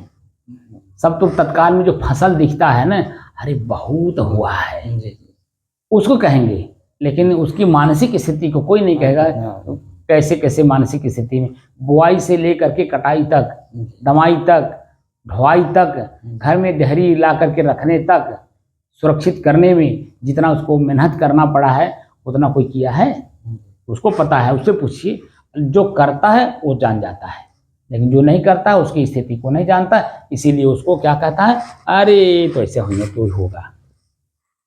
सब तो तत्काल में जो फसल दिखता है ना, अरे बहुत हुआ है, उसको कहेंगे, लेकिन उसकी मानसिक स्थिति को कोई नहीं कहेगा। कैसे कैसे मानसिक स्थिति में बुआई से लेकर के कटाई तक, दवाई तक, ढुआई तक, घर में डेहरी ला करके रखने तक, सुरक्षित करने में जितना उसको मेहनत करना पड़ा है उतना कोई किया है? उसको पता है, उससे पूछिए। जो करता है वो जान जाता है, लेकिन जो नहीं करता है उसकी स्थिति को नहीं जानता, इसीलिए उसको क्या कहता है, अरे तो ऐसे होने तो होगा,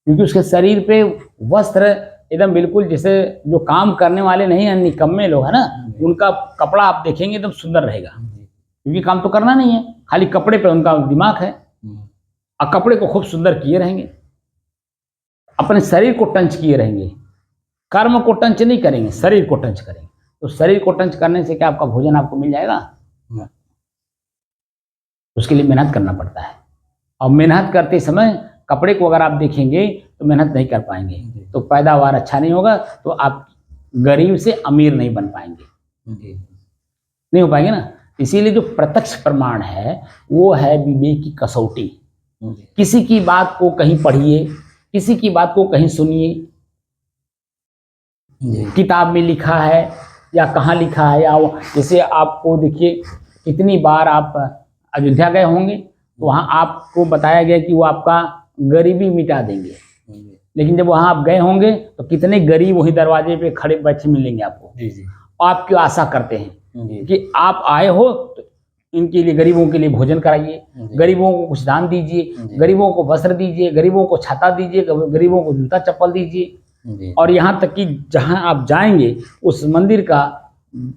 क्योंकि उसके शरीर पे वस्त्र एकदम बिल्कुल जैसे जो काम करने वाले नहीं है, निकम्मे लोग है ना, उनका कपड़ा आप देखेंगे एकदम सुंदर रहेगा, क्योंकि काम तो करना नहीं है, खाली कपड़े पे उनका दिमाग है, और कपड़े को खूब सुंदर किए रहेंगे, अपने शरीर को टंच किए रहेंगे, कर्म को टंच नहीं करेंगे, शरीर को टंच करेंगे। तो शरीर को टंच करने से क्या आपका भोजन आपको मिल जाएगा? उसके लिए मेहनत करना पड़ता है, और मेहनत करते समय कपड़े को अगर आप देखेंगे तो मेहनत नहीं कर पाएंगे, तो पैदावार अच्छा नहीं होगा, तो आप गरीब से अमीर नहीं बन पाएंगे, नहीं हो पाएंगे ना। इसीलिए जो प्रत्यक्ष प्रमाण है वो है विवेक की कसौटी। किसी की बात को कहीं पढ़िए, किसी की बात को कहीं सुनिए, किताब में लिखा है या कहाँ लिखा है, या जैसे आपको देखिए कितनी बार आप अयोध्या गए होंगे तो वहाँ आपको बताया गया कि वो आपका गरीबी मिटा देंगे, लेकिन जब वहाँ आप गए होंगे तो कितने गरीब वहीं दरवाजे पे खड़े बैठे मिलेंगे आपको, आपकी आशा करते हैं कि आप आए हो तो इनके लिए, गरीबों के लिए भोजन कराइए, गरीबों को कुछ दान दीजिए, गरीबों को वस्त्र दीजिए, गरीबों को छाता दीजिए, गरीबों को जूता चप्पल दीजिए, और यहाँ तक कि जहाँ आप जाएंगे उस मंदिर का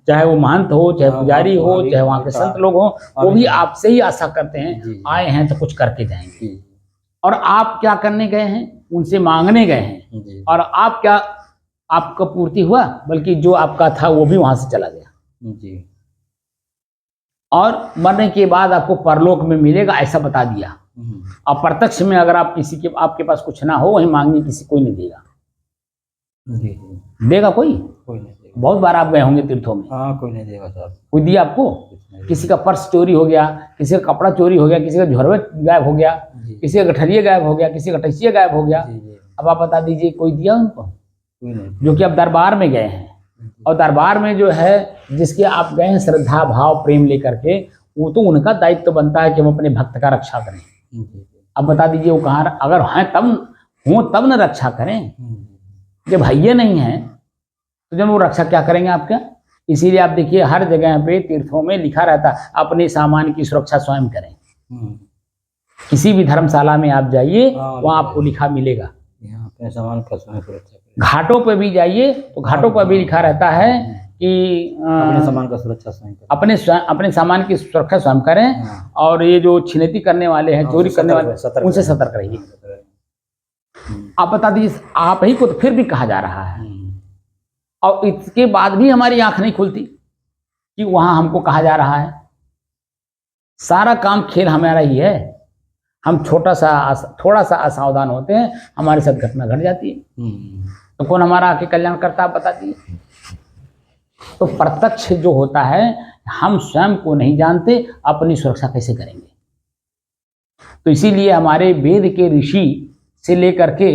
चाहे वो महंत हो, चाहे पुजारी हो, वहाँ भी चाहे वहाँ के संत लोग हो, वो भी आपसे ही आशा करते हैं, आए हैं तो कुछ करके जाएंगे। और आप क्या करने गए हैं? उनसे मांगने गए हैं। और आप क्या, आपका पूर्ति हुआ? बल्कि जो आपका था वो भी वहां से चला गया जी। और मरने के बाद आपको परलोक में मिलेगा, ऐसा बता दिया। और प्रत्यक्ष में अगर आप किसी के, आपके पास कुछ ना हो, वहीं मांगने किसी कोई नहीं देगा। जी। देगा कोई नहीं देगा। बहुत बार आप गए होंगे तीर्थों में, हाँ, कोई नहीं देगा साहब। कोई दिया आपको? किसी का पर्स चोरी हो गया, किसी का कपड़ा चोरी हो गया, किसी का झोरवे गायब हो गया, किसी का गठरिया गायब हो गया, किसी का टैसिया गायब हो गया। अब आप बता दीजिए, कोई दिया उनको? कोई नहीं। जो कि आप दरबार में गए हैं, और दरबार में जो है जिसके आप गए हैं श्रद्धा भाव प्रेम लेकर के, वो तो उनका दायित्व बनता है कि हम अपने भक्त का रक्षा करें। अब बता दीजिए वो कहाँ, अगर हैं तब हो तब न रक्षा करें। जब भैया नहीं है तो जब वो रक्षा क्या करेंगे आपका? इसीलिए आप देखिए हर जगह पे तीर्थों में लिखा रहता है अपने सामान की सुरक्षा स्वयं करें। किसी भी धर्मशाला में आप जाइए, वहाँ आपको लिखा मिलेगा अपने सामान का स्वयं सुरक्षा करें। घाटों पर भी जाइए तो घाटों पर भी लिखा रहता है कि अपने सामान का सुरक्षा स्वयं करें, अपने सामान की सुरक्षा स्वयं करें। और ये जो छिनैती करने वाले हैं, चोरी करने वाले, उनसे सतर्क रहिए। आप बता दीजिए, आप ही को तो फिर भी कहा जा रहा है, और इसके बाद भी हमारी आंख नहीं खुलती कि वहां हमको कहा जा रहा है। सारा काम खेल हमारा ही है। हम थोड़ा सा असावधान होते हैं, हमारे साथ घटना घट जाती है। तो कौन हमारा आके कल्याण करता है, बता दीजिए। तो प्रत्यक्ष जो होता है, हम स्वयं को नहीं जानते, अपनी सुरक्षा कैसे करेंगे? तो इसीलिए हमारे वेद के ऋषि से लेकर के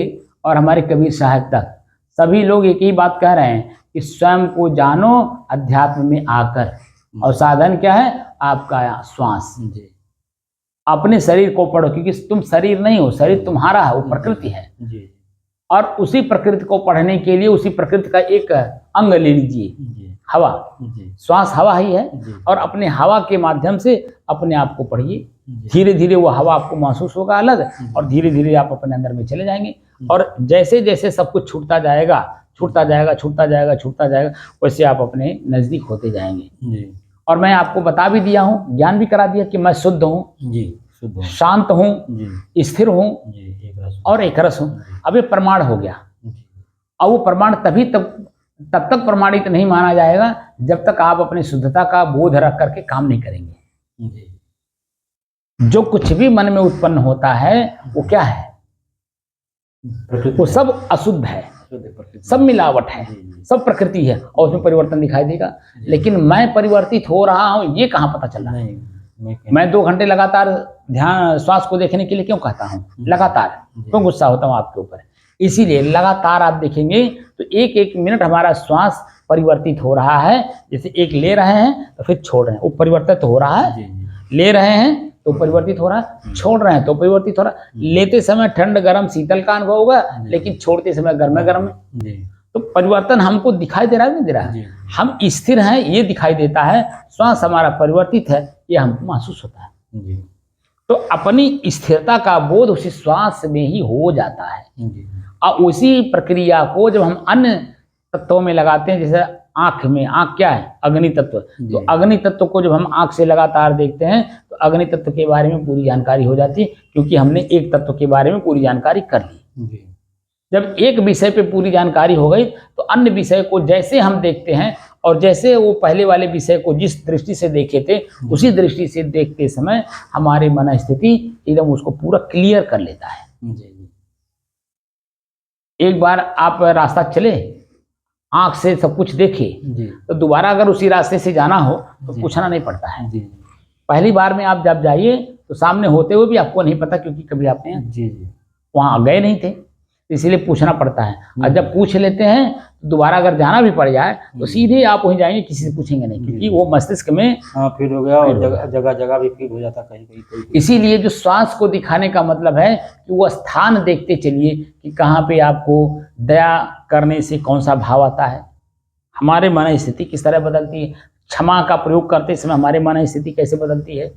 और हमारे कबीर साहब तक सभी लोग एक ही बात कह रहे हैं कि स्वयं को जानो अध्यात्म में आकर। और साधन क्या है? आपका श्वास। अपने शरीर को पढ़ो, क्योंकि तुम शरीर नहीं हो, शरीर तुम्हारा है, वो प्रकृति है। और उसी प्रकृति को पढ़ने के लिए उसी प्रकृति का एक अंग ले लीजिए, हवा। श्वास हवा ही है, और अपने हवा के माध्यम से अपने आप को पढ़िए। धीरे धीरे वो हवा आपको महसूस होगा अलग, और धीरे धीरे आप अपने अंदर में चले जाएंगे। और जैसे जैसे सब कुछ छूटता जाएगा, वैसे आप अपने नजदीक होते जाएंगे। और मैं आपको बता भी दिया हूँ, ज्ञान भी करा दिया कि मैं शुद्ध हूँ, शांत हूँ, स्थिर हूँ और एक रस हूँ। अब ये प्रमाण हो गया। और वो प्रमाण तब तक प्रमाणित नहीं माना जाएगा जब तक आप अपनी शुद्धता का बोध रख करके काम नहीं करेंगे। जो कुछ भी मन में उत्पन्न होता है वो क्या है? वो सब अशुद्ध है, सब मिलावट है, सब प्रकृति है, और उसमें परिवर्तन दिखाई देगा। लेकिन मैं परिवर्तित हो रहा हूँ, ये कहाँ पता चल रहा है? मैं 2 घंटे लगातार ध्यान श्वास को देखने के लिए क्यों कहता हूँ? लगातार क्यों गुस्सा होता हूँ आपके ऊपर? इसीलिए लगातार आप देखेंगे तो एक एक मिनट हमारा श्वास परिवर्तित हो रहा है। जैसे एक ले रहे हैं तो फिर छोड़ रहे हैं, वो परिवर्तित हो रहा है। ले रहे हैं तो परिवर्तित हो रहा है, छोड़ रहे हैं तो परिवर्तित हो रहा है। लेते समय ठंड गर्म शीतल का अनुभव होगा, लेकिन छोड़ते समय गर्म गर्म है। तो परिवर्तन हमको दिखाई दे रहा है, नहीं दे रहा है? हम स्थिर हैं ये दिखाई देता है, श्वास हमारा परिवर्तित है ये हमको महसूस होता है। तो अपनी स्थिरता का बोध उसी श्वास में ही हो जाता है। और उसी प्रक्रिया को जब हम अन्य तत्वों में लगाते हैं, जैसे आंख में, आंख क्या है? अग्नि तत्व। तो अग्नि तत्व को जब हम आंख से लगातार देखते हैं तो अग्नि तत्व के बारे में पूरी जानकारी हो जाती है, क्योंकि हमने एक तत्व के बारे में पूरी जानकारी कर ली। जब एक विषय पे पूरी जानकारी हो गई तो अन्य विषय को जैसे हम देखते हैं, और जैसे वो पहले वाले विषय को जिस दृष्टि से देखे थे उसी दृष्टि से देखते समय हमारी मन स्थिति एकदम उसको पूरा क्लियर कर लेता है। एक बार आप रास्ता चले, आंख से सब कुछ देखे, तो दोबारा अगर उसी रास्ते से जाना हो तो पूछना नहीं पड़ता है। पहली बार में आप जब जाइए तो सामने होते हुए भी आपको नहीं पता, क्योंकि कभी आपने वहां गए नहीं थे, इसीलिए पूछना पड़ता है। और जब पूछ लेते हैं तो दोबारा अगर जाना भी पड़ जाए तो सीधे आप वहीं जाएंगे, किसी से पूछेंगे नहीं, क्योंकि वो मस्तिष्क में फिर हो गया, और जगह जगह भी फिर हो जाता कहीं कहीं। इसीलिए जो श्वास को दिखाने का मतलब है कि वो स्थान देखते चलिए कि कहाँ पे आपको दया करने से कौन सा भाव आता है, हमारे मन स्थिति किस तरह बदलती है, क्षमा का प्रयोग करते समय हमारे मन स्थिति कैसे बदलती है।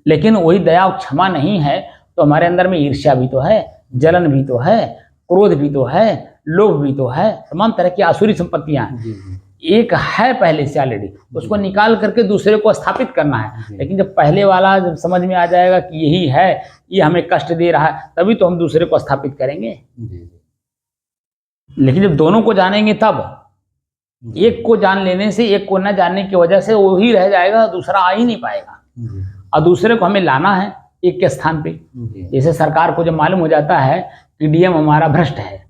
लेकिन वही दया और क्षमा नहीं है तो हमारे अंदर में ईर्ष्या भी तो है, जलन भी तो है, क्रोध भी तो है, लोभ भी तो है, तमाम तरह की आसुरी संपत्तियां हैं। एक है पहले से ऑलरेडी, उसको निकाल करके दूसरे को स्थापित करना है। लेकिन जब पहले वाला जब समझ में आ जाएगा कि यही है, ये हमें कष्ट दे रहा है, तभी तो हम दूसरे को स्थापित करेंगे। लेकिन जब दोनों को जानेंगे तब, एक को जान लेने से, एक को न जानने की वजह से वही रह जाएगा, दूसरा आ ही नहीं पाएगा। और दूसरे को हमें लाना है एक के स्थान पे। जैसे सरकार को जब मालूम हो जाता है कि डीएम हमारा भ्रष्ट है,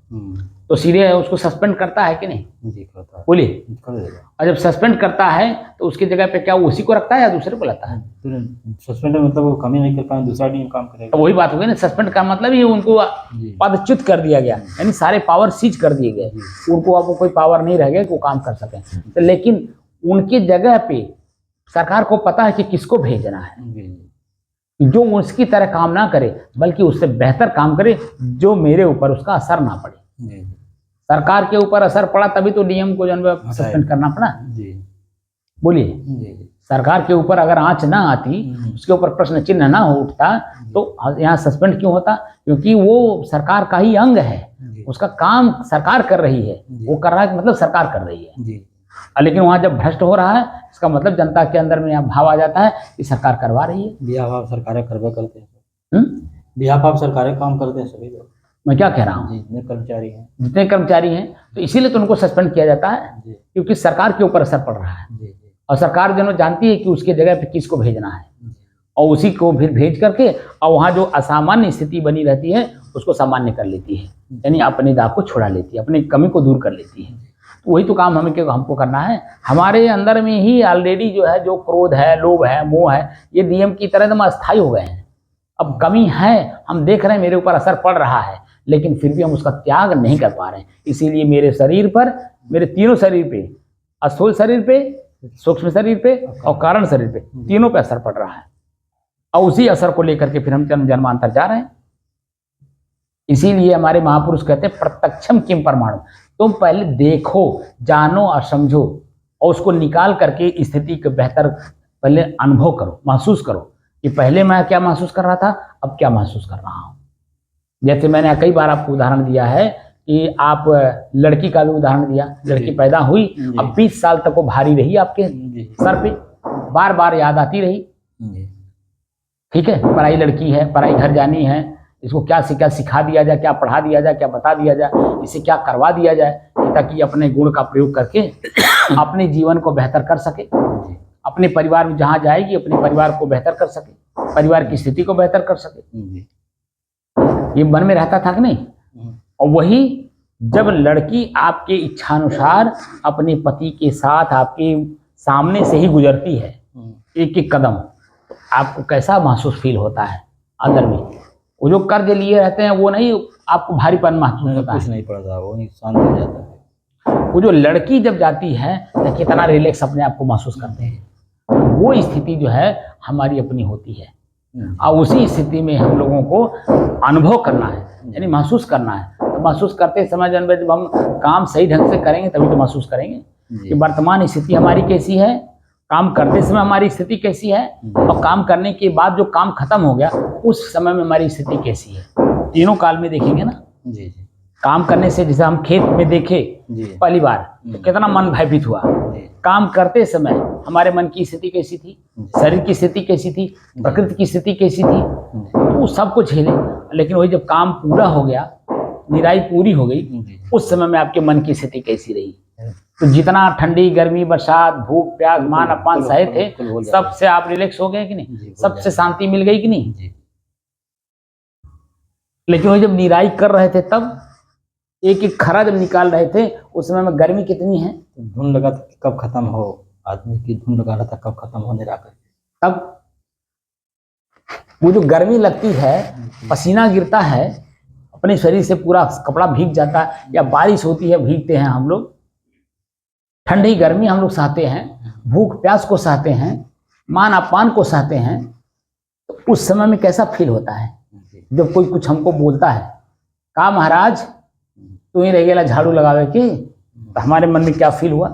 तो सीधे उसको सस्पेंड करता है कि नहीं? बोलिए। और जब सस्पेंड करता है तो उसकी जगह पे क्या वो उसी को रखता है या दूसरे को लाता है? सस्पेंड मतलब वो कमी नहीं कर पाए, दूसरा डीएम काम करेगा। तो वही बात हो गई ना, सस्पेंड का मतलब ही उनको पदच्युत कर दिया गया, यानी सारे पावर सीज कर दिए गए। उनको अब कोई पावर नहीं रह गया कि वो काम कर सकें। तो लेकिन उनकी जगह पे सरकार को पता है कि किसको भेजना है, जो उसकी तरह काम ना करे बल्कि उससे बेहतर काम करे, जो मेरे ऊपर उसका असर ना पड़े। सरकार के ऊपर असर पड़ा तभी तो डीएम को जो सस्पेंड करना पड़ा। बोलिए। सरकार के ऊपर अगर आंच ना आती, उसके ऊपर प्रश्न चिन्ह ना हो उठता, तो यहाँ सस्पेंड क्यों होता? क्योंकि वो सरकार का ही अंग है, उसका काम सरकार कर रही है, वो कर रहा है मतलब सरकार कर रही है। लेकिन वहाँ जब भ्रष्ट हो रहा है, इसका मतलब जनता के अंदर में भाव आ जाता है कि सरकार करवा रही है। बिहार सरकारें करवा करते हैं, बिहार सरकारें काम करते हैं सभी लोग। मैं क्या कह रहा हूँ, जितने कर्मचारी हैं, तो इसीलिए तो उनको सस्पेंड किया जाता है, क्योंकि सरकार के ऊपर असर पड़ रहा है। और सरकार जो जानती है कि उसके जगह पे किसको भेजना है, और उसी को फिर भेज करके और वहाँ जो असामान्य स्थिति बनी रहती है उसको सामान्य कर लेती है, यानी अपने दाग को छुड़ा लेती है, अपनी कमी को दूर कर लेती है। तो वही तो काम हमको करना है। हमारे अंदर में ही ऑलरेडी जो है, जो क्रोध है, लोभ है, मोह है, ये डीएम की तरह एकदम अस्थायी हो गए हैं। अब कमी है, हम देख रहे हैं मेरे ऊपर असर पड़ रहा है, लेकिन फिर भी हम उसका त्याग नहीं कर पा रहे हैं। इसीलिए मेरे शरीर पर, मेरे तीनों शरीर पे, स्थूल शरीर पे, सूक्ष्म शरीर पे और कारण शरीर पे, तीनों पे असर पड़ रहा है। और उसी असर को लेकर के फिर हम जन्मांतर जा रहे हैं। इसीलिए हमारे महापुरुष कहते हैं प्रत्यक्षम किम परमाणु। तुम पहले देखो, जानो और समझो, और उसको निकाल करके स्थिति को बेहतर पहले अनुभव करो, महसूस करो कि पहले मैं क्या महसूस कर रहा था, अब क्या महसूस कर रहा हूँ। जैसे मैंने कई बार आपको उदाहरण दिया है कि आप लड़की का भी उदाहरण दिया, लड़की पैदा हुई, अब 20 साल तक वो भारी रही आपके सर पे, बार बार याद आती रही। ठीक है, पराई लड़की है, पराई घर जानी है, इसको क्या सिखा दिया जाए, क्या पढ़ा दिया जाए, क्या बता दिया जाए, इसे क्या करवा दिया जाए, ताकि अपने गुण का प्रयोग करके अपने जीवन को बेहतर कर सके, अपने परिवार में जहाँ जाएगी अपने परिवार को बेहतर कर सके, परिवार की स्थिति को बेहतर कर सके। ये मन में रहता था कि नहीं? और वही जब लड़की आपके इच्छानुसार अपने पति के साथ आपके सामने से ही गुजरती है एक एक कदम, तो आपको कैसा महसूस फील होता है अंदर में? वो जो कर्ज लिए रहते हैं वो नहीं आपको भारीपन महसूस होता है? कुछ नहीं पड़ता, वो शांत हो जाता है। वो जो लड़की जब जाती है तो कितना रिलैक्स अपने आप को महसूस करते हैं, वो स्थिति जो है हमारी अपनी होती है। और उसी स्थिति में हम लोगों को अनुभव करना है, यानी महसूस करना है। तो महसूस करते समय जब हम काम सही ढंग से करेंगे तभी तो महसूस करेंगे कि वर्तमान स्थिति हमारी कैसी है, काम करते समय हमारी स्थिति कैसी है, और काम करने के बाद जो काम खत्म हो गया उस समय में हमारी स्थिति कैसी है। तीनों काल में देखेंगे ना। जी। काम करने से जैसे हम खेत में देखे पहली बार तो कितना मन भयभीत हुआ, काम करते समय हमारे मन की स्थिति कैसी थी, शरीर की स्थिति कैसी थी, प्रकृति की स्थिति कैसी थी, तो वो सब कुछ झेले। लेकिन वही जब काम पूरा हो गया, निराई पूरी हो गई, उस समय में आपके मन की स्थिति कैसी रही? तो जितना ठंडी, गर्मी, बरसात, भूख, प्यास, मान अपमान सहे थे, सबसे आप रिलैक्स हो गए कि नहीं? सबसे शांति मिल गई कि नहीं? लेकिन वही जब निराई कर रहे थे तब एक एक खरा जब निकाल रहे थे उस समय में गर्मी कितनी है? धुन लगा था कब खत्म हो, आदमी की धुन लगा रहा था कब खत्म होने रहा। तब वो जो गर्मी लगती है, पसीना गिरता है अपने शरीर से, पूरा कपड़ा भीग जाता है, या बारिश होती है भीगते हैं हम लोग, ठंडी गर्मी हम लोग सहते हैं, भूख प्यास को सहते हैं, मान अपमान को सहते हैं, तो उस समय में कैसा फील होता है जब कोई कुछ हमको बोलता है, कहा महाराज तू ही रह गया झाड़ू लगावे के, तो हमारे मन में क्या फील हुआ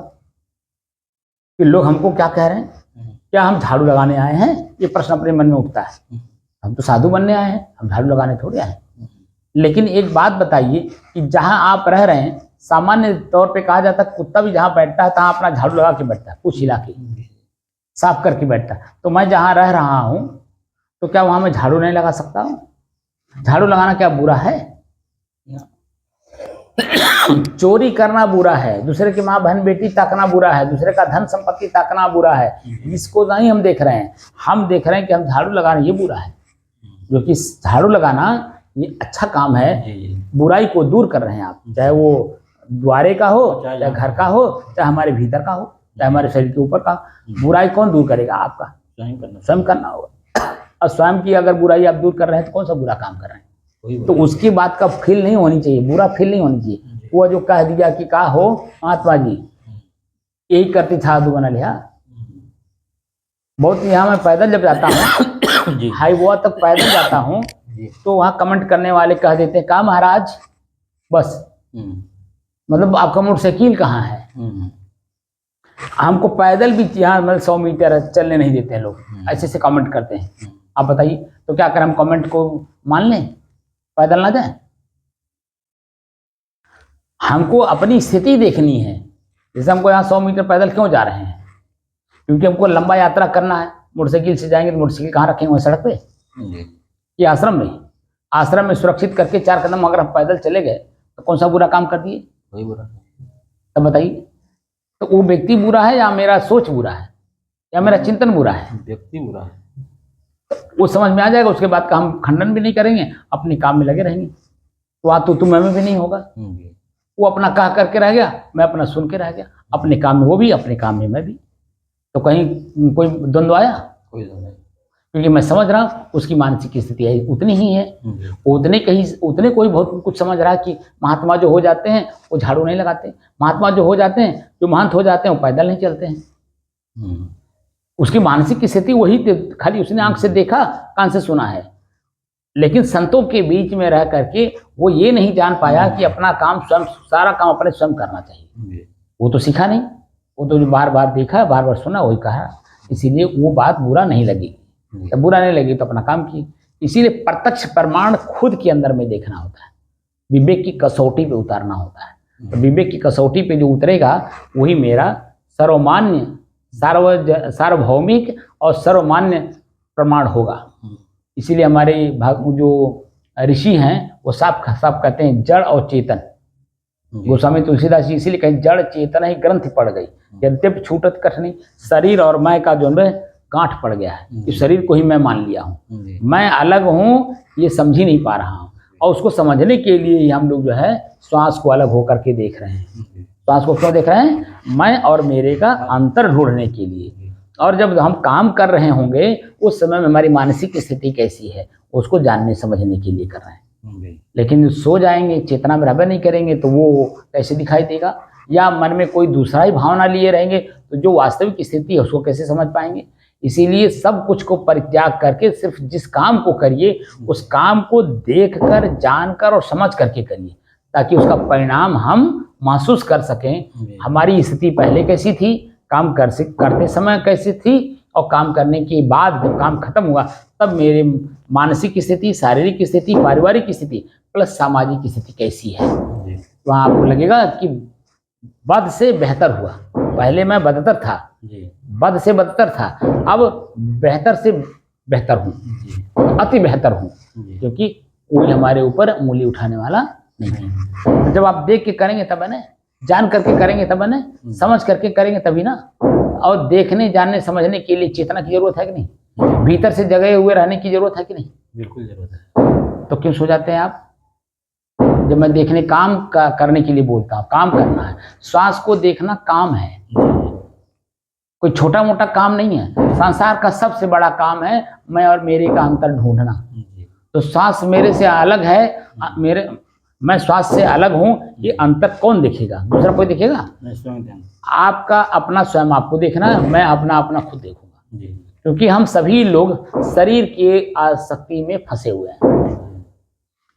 कि लोग हमको क्या कह रहे हैं, क्या हम झाड़ू लगाने आए हैं? ये प्रश्न अपने मन में उठता है। हम तो साधु बनने आए हैं, हम झाड़ू लगाने थोड़े आए हैं। लेकिन एक बात बताइए कि जहां आप रह रहे हैं सामान्य तौर पे कहा जाता है कुत्ता भी जहाँ बैठता है तहाँ अपना झाड़ू लगा के बैठता है, पूछ हिला के साफ करके बैठता है। तो मैं जहाँ रह रहा हूँ तो क्या वहाँ मैं झाड़ू नहीं लगा सकता हूँ? झाड़ू लगाना क्या बुरा है? चोरी करना बुरा है, दूसरे की माँ बहन बेटी ताकना बुरा है, दूसरे का धन संपत्ति ताकना बुरा है। इसको नहीं हम देख रहे हैं, हम देख रहे हैं कि हम झाड़ू लगाना ये बुरा है। जो कि झाड़ू लगाना ये अच्छा काम है, बुराई को दूर कर रहे हैं आप, चाहे वो द्वारे का हो, चाहे घर का हो, चाहे हमारे भीतर का हो, चाहे हमारे शरीर के ऊपर का। बुराई कौन दूर करेगा? आपका स्वयं करना होगा। और स्वयं की अगर बुराई आप दूर कर रहे हैं तो कौन सा बुरा काम कर रहे हैं? तो उसकी बात का फील नहीं होनी चाहिए, बुरा फील नहीं होनी चाहिए। वो जो कह दिया कि का हो महात्मा जी यही करती था दो बना लिया। बहुत यहाँ मैं पैदल जब जाता हूँ हाईवा तक पैदल जाता हूँ तो वहाँ कमेंट करने वाले कह देते हैं का महाराज बस मतलब आपका मोटरसाइकिल कहाँ है? हमको पैदल भी यहाँ मतलब 100 मीटर चलने नहीं देते हैं लोग, ऐसे से कमेंट करते हैं। आप बताइए तो क्या करें, हम कमेंट को मान लें, पैदल ना जाए? हमको अपनी स्थिति देखनी है। जैसे हमको यहाँ 100 मीटर पैदल क्यों जा रहे हैं? क्योंकि हमको लंबा यात्रा करना है। मोटरसाइकिल से जाएंगे तो मोटरसाइकिल कहाँ रखेंगे? सड़क पे कि आश्रम में? आश्रम में सुरक्षित करके 4 कदम अगर हम पैदल चले गए तो कौन सा बुरा काम कर दिए? वही बुरा। तब बताइए तो वो व्यक्ति बुरा है या मेरा सोच बुरा है या मेरा चिंतन बुरा है? व्यक्ति बुरा है। वो समझ में आ जाएगा, उसके बाद का हम खंडन भी नहीं करेंगे, अपने काम में लगे रहेंगे। वहाँ तो तुम्हें में भी नहीं होगा। वो अपना कह करके रह गया, मैं अपना सुन के रह गया, अपने काम में वो भी, अपने काम में मैं भी। तो कहीं कोई द्वंद्व आया? कोई द्वंद्व नहीं, क्योंकि मैं समझ रहा हूँ उसकी मानसिक स्थिति है उतनी ही है। उतने कोई बहुत कुछ समझ रहा है कि महात्मा जो हो जाते हैं वो झाड़ू नहीं लगाते, महात्मा जो हो जाते हैं, जो महंत हो जाते हैं वो पैदल नहीं चलते हैं। उसकी मानसिक स्थिति वही खाली उसने आंख से देखा, कान से सुना है, लेकिन संतों के बीच में रह करके वो ये नहीं जान पाया कि अपना काम स्वयं, सारा काम अपने स्वयं करना चाहिए। वो तो सीखा नहीं, वो तो बार बार देखा, बार बार सुना, वही कहा, इसीलिए वो बात बुरा नहीं लगी। जब बुरा नहीं लगी तो अपना काम किए। इसीलिए प्रत्यक्ष प्रमाण खुद के अंदर में देखना होता है, विवेक की कसौटी पे उतारना होता है। तो विवेक की कसौटी पे जो उतरेगा वही मेरा सर्वमान्य, सार्वभौमिक और सर्वमान्य प्रमाण होगा। इसीलिए हमारे जो ऋषि हैं वो साफ कहते हैं जड़ और चेतन। गोस्वामी तुलसीदास जी इसीलिए कहें जड़ चेतन ही ग्रंथि पड़ गई, यद्यपि छूटत कठिनी। शरीर और मैं का जो है गांठ पड़ गया है, इस शरीर को ही मैं मान लिया हूँ, मैं अलग हूँ ये समझ ही नहीं पा रहा हूँ। और उसको समझने के लिए हम लोग जो है श्वास को अलग होकर के देख रहे हैं। श्वास को क्यों देख रहे हैं? मैं और मेरे का अंतर ढूंढने के लिए। और जब हम काम कर रहे होंगे उस समय में हमारी मानसिक स्थिति कैसी है उसको जानने समझने के लिए कर रहे हैं। लेकिन सो जाएंगे, चेतना में रहबे नहीं करेंगे तो वो कैसे दिखाई देगा? या मन में कोई दूसरा ही भावना लिए रहेंगे तो जो वास्तविक स्थिति है उसको कैसे समझ पाएंगे? इसीलिए सब कुछ को परित्याग करके सिर्फ जिस काम को करिए उस काम को देखकर, जानकर और समझ करके करिए, ताकि उसका परिणाम हम महसूस कर सकें। हमारी स्थिति पहले कैसी थी, काम करते समय कैसी थी, और काम करने के बाद जब काम खत्म हुआ तब मेरे मानसिक स्थिति, शारीरिक स्थिति, पारिवारिक स्थिति प्लस सामाजिक स्थिति कैसी है। वहाँ आपको लगेगा कि बद से बेहतर हुआ। पहले मैं बदतर था, बद से बदतर था, अब बेहतर से बेहतर हूँ, अति बेहतर हूँ, क्योंकि कोई हमारे ऊपर उंगली उठाने वाला नहीं है। जब आप देख के करेंगे तब है ना, जान करके करेंगे तब है ना, समझ करके करेंगे तभी ना। और देखने, जानने, समझने के लिए चेतना की जरूरत है कि नहीं? भीतर से जगे हुए रहने की जरूरत है कि नहीं? बिल्कुल जरूरत है। तो क्यों सो जाते हैं आप? जब मैं देखने, काम का करने के लिए बोलता हूँ, काम करना है। श्वास को देखना काम है, कोई छोटा मोटा काम नहीं है। संसार का सबसे बड़ा काम है मैं और मेरे का अंतर ढूंढना। तो श्वास मेरे से अलग है, मैं श्वास से अलग हूँ, ये अंतर कौन देखेगा? दूसरा कोई देखेगा? आपका अपना स्वयं आपको देखना है, मैं अपना खुद देखूंगा। क्योंकि हम सभी लोग शरीर की आसक्ति में फंसे हुए हैं।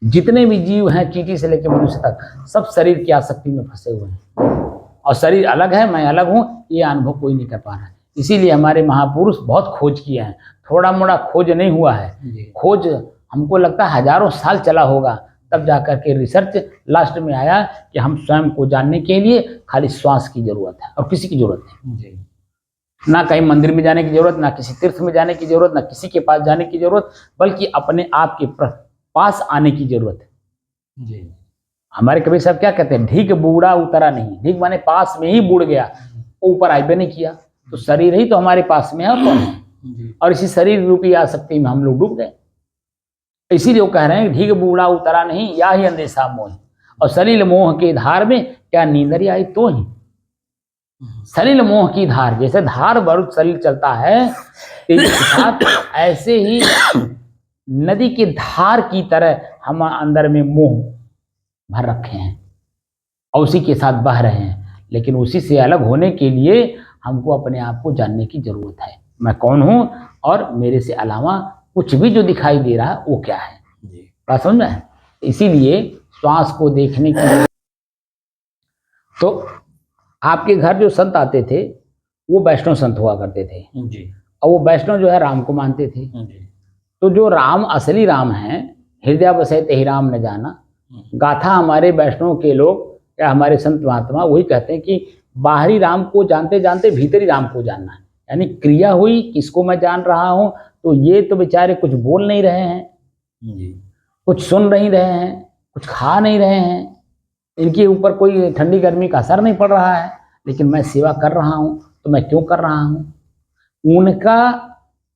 जितने भी जीव हैं, चींटी से लेकर मनुष्य तक, सब शरीर की आसक्ति में फंसे हुए हैं। और शरीर अलग है, मैं अलग हूँ, ये अनुभव कोई नहीं कर पा रहा है। इसीलिए हमारे महापुरुष बहुत खोज किए हैं। थोड़ा मोड़ा खोज नहीं हुआ है, खोज हमको लगता है हजारों साल चला होगा, तब जाकर के रिसर्च लास्ट में आया कि हम स्वयं को जानने के लिए खाली श्वास की जरूरत है और किसी की जरूरत नहीं। ना कहीं मंदिर में जाने की जरूरत, ना किसी तीर्थ में जाने की जरूरत, ना किसी के पास जाने की जरूरत, बल्कि अपने आप के पास आने की जरूरत है। हमारे कबीर साहब क्या कहते हैं, ढीक बूढ़ा उतरा नहीं। ढीक माने पास में ही बूढ़ गया, ऊपर आइबे नहीं किया। तो शरीर ही तो हमारे पास में है और कौन है, और इसी शरीर रूपी आसक्ति में हम लोग डूब गए। इसीलिए वो कह रहे हैं ढीक बूढ़ा उतरा नहीं, या ही अंधेशा मोह, और सलिल मोह के धार में क्या नींदर आई तो ही। सलिल मोह की धार, जैसे धार बहुत सलिल चलता है तेजी के साथ, ऐसे ही नदी की धार की तरह हम अंदर में मोह भर रखे हैं और उसी के साथ बह रहे हैं। लेकिन उसी से अलग होने के लिए हमको अपने आप को जानने की जरूरत है, मैं कौन हूं और मेरे से अलावा कुछ भी जो दिखाई दे रहा है वो क्या है। बात समझ में? इसीलिए श्वास को देखने के लिए तो आपके घर जो संत आते थे वो वैष्णव संत हुआ करते थे जी, और वो वैष्णव जो है राम को मानते थे जी। तो जो राम असली राम है, हृदय बसे तेहि राम न जाना, गाथा हमारे वैष्णव के लोग या हमारे संत महात्मा वही कहते हैं कि बाहरी राम को जानते जानते भीतरी राम को जानना है। यानी क्रिया हुई, किसको मैं जान रहा हूँ, तो ये तो बेचारे कुछ बोल नहीं रहे हैं जी, कुछ सुन नहीं रहे हैं, कुछ खा नहीं रहे हैं, इनके ऊपर कोई ठंडी गर्मी का असर नहीं पड़ रहा है, लेकिन मैं सेवा कर रहा हूँ। तो मैं क्यों कर रहा हूँ? उनका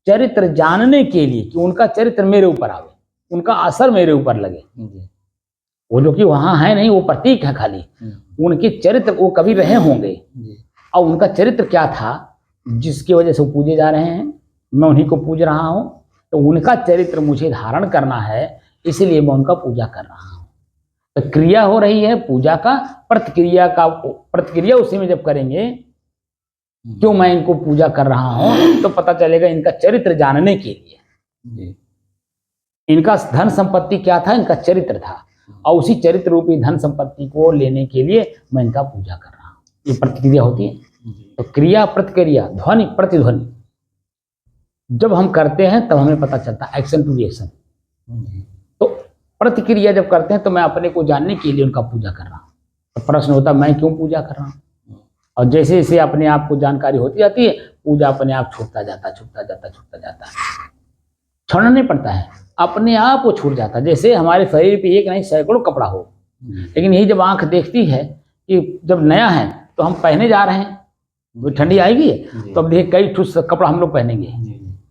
चरित्र जानने के लिए, कि उनका चरित्र मेरे ऊपर आवे, उनका असर मेरे ऊपर लगे। वो जो कि वहां है नहीं, वो प्रतीक है खाली। उनके चरित्र वो कभी रहे होंगे और उनका चरित्र क्या था जिसकी वजह से वो पूजे जा रहे हैं, मैं उन्हीं को पूज रहा हूँ। तो उनका चरित्र मुझे धारण करना है, इसलिए मैं उनका पूजा कर रहा हूँ। तो क्रिया हो रही है पूजा का, प्रतिक्रिया उसी में जब करेंगे, क्यों मैं इनको पूजा कर रहा हूँ, तो पता चलेगा इनका चरित्र जानने के लिए। इनका धन संपत्ति क्या था, इनका चरित्र था, और उसी चरित्र रूपी धन संपत्ति को लेने के लिए मैं इनका पूजा कर रहा हूँ। ये प्रतिक्रिया होती है। तो क्रिया प्रतिक्रिया, ध्वनि प्रतिध्वनि जब हम करते हैं तब हमें पता चलता है, एक्शन टू रिएक्शन। तो प्रतिक्रिया जब करते हैं तो मैं अपने को जानने के लिए उनका पूजा कर रहा हूँ। तो प्रश्न होता है मैं क्यों पूजा कर रहा हूँ, और जैसे जैसे अपने आप को जानकारी होती जाती है, पूजा अपने आप छूटता जाता, छोड़ना नहीं पड़ता है, अपने आप वो छूट जाता है। जैसे हमारे शरीर पे एक नहीं सैकड़ों कपड़ा हो, लेकिन यही जब आंख देखती है कि जब नया है तो हम पहने जा रहे हैं, वो ठंडी आएगी तो अब देखिए कई ठूस कपड़ा हम लोग पहनेंगे,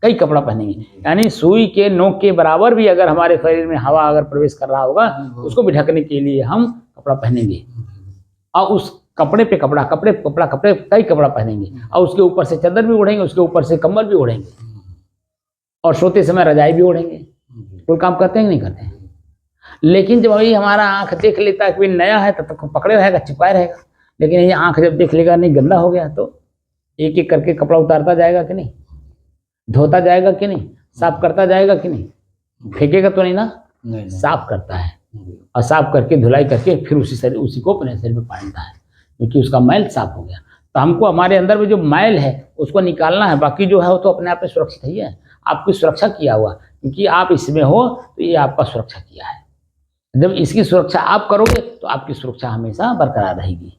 कई कपड़ा पहनेंगे। यानी सुई के नोक के बराबर भी अगर हमारे शरीर में हवा अगर प्रवेश कर रहा होगा, उसको भी ढकने के लिए हम कपड़ा पहनेंगे, और उस कपड़े पे कपड़ा, कपड़े कई कपड़ा पहनेंगे, और उसके ऊपर से चादर भी ओढ़ेंगे, उसके ऊपर से कंबल भी ओढ़ेंगे, और सोते समय रजाई भी ओढ़ेंगे। कोई काम करते हैं कि नहीं करते हैं? लेकिन जब अभी हमारा आंख देख लेता है कि नया है तब तक पकड़े रहेगा, चिपकाए रहेगा। लेकिन ये आंख जब देख लेगा नहीं गंदा हो गया, तो एक एक करके कपड़ा उतारता जाएगा कि नहीं, धोता जाएगा कि नहीं, साफ करता जाएगा कि नहीं, फेंकेगा तो नहीं ना, साफ करता है, और साफ करके धुलाई करके फिर उसी को अपने शरीर में पहनता है, क्योंकि उसका मैल साफ हो गया। तो हमको हमारे अंदर में जो मैल है उसको निकालना है, बाकी जो है वो तो अपने आप में सुरक्षित ही है, आपकी सुरक्षा किया हुआ, क्योंकि आप इसमें हो तो ये आपका सुरक्षा किया है। जब इसकी सुरक्षा आप करोगे तो आपकी सुरक्षा हमेशा बरकरार रहेगी।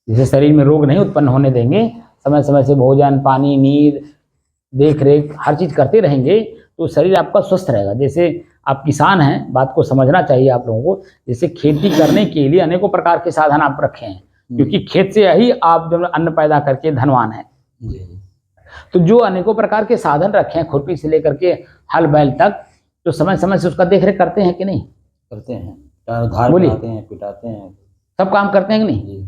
जैसे शरीर में रोग नहीं उत्पन्न होने देंगे, समय समय से भोजन, पानी, नींद, देख रेख हर चीज करते रहेंगे तो शरीर आपका स्वस्थ रहेगा। जैसे आप किसान हैं, बात को समझना चाहिए आप लोगों को। जैसे खेती करने के लिए अनेकों प्रकार के साधन आप रखे हैं, क्योंकि खेत से ही आप जब अन्न पैदा करके धनवान है। तो जो अनेकों प्रकार के साधन रखे हैं, खुरपी से लेकर के हल बैल तक, तो समय समय से उसका देख रेख करते हैं कि नहीं? करते हैं, धार बनाते हैं, पिटाते हैं, सब काम करते हैं कि नहीं?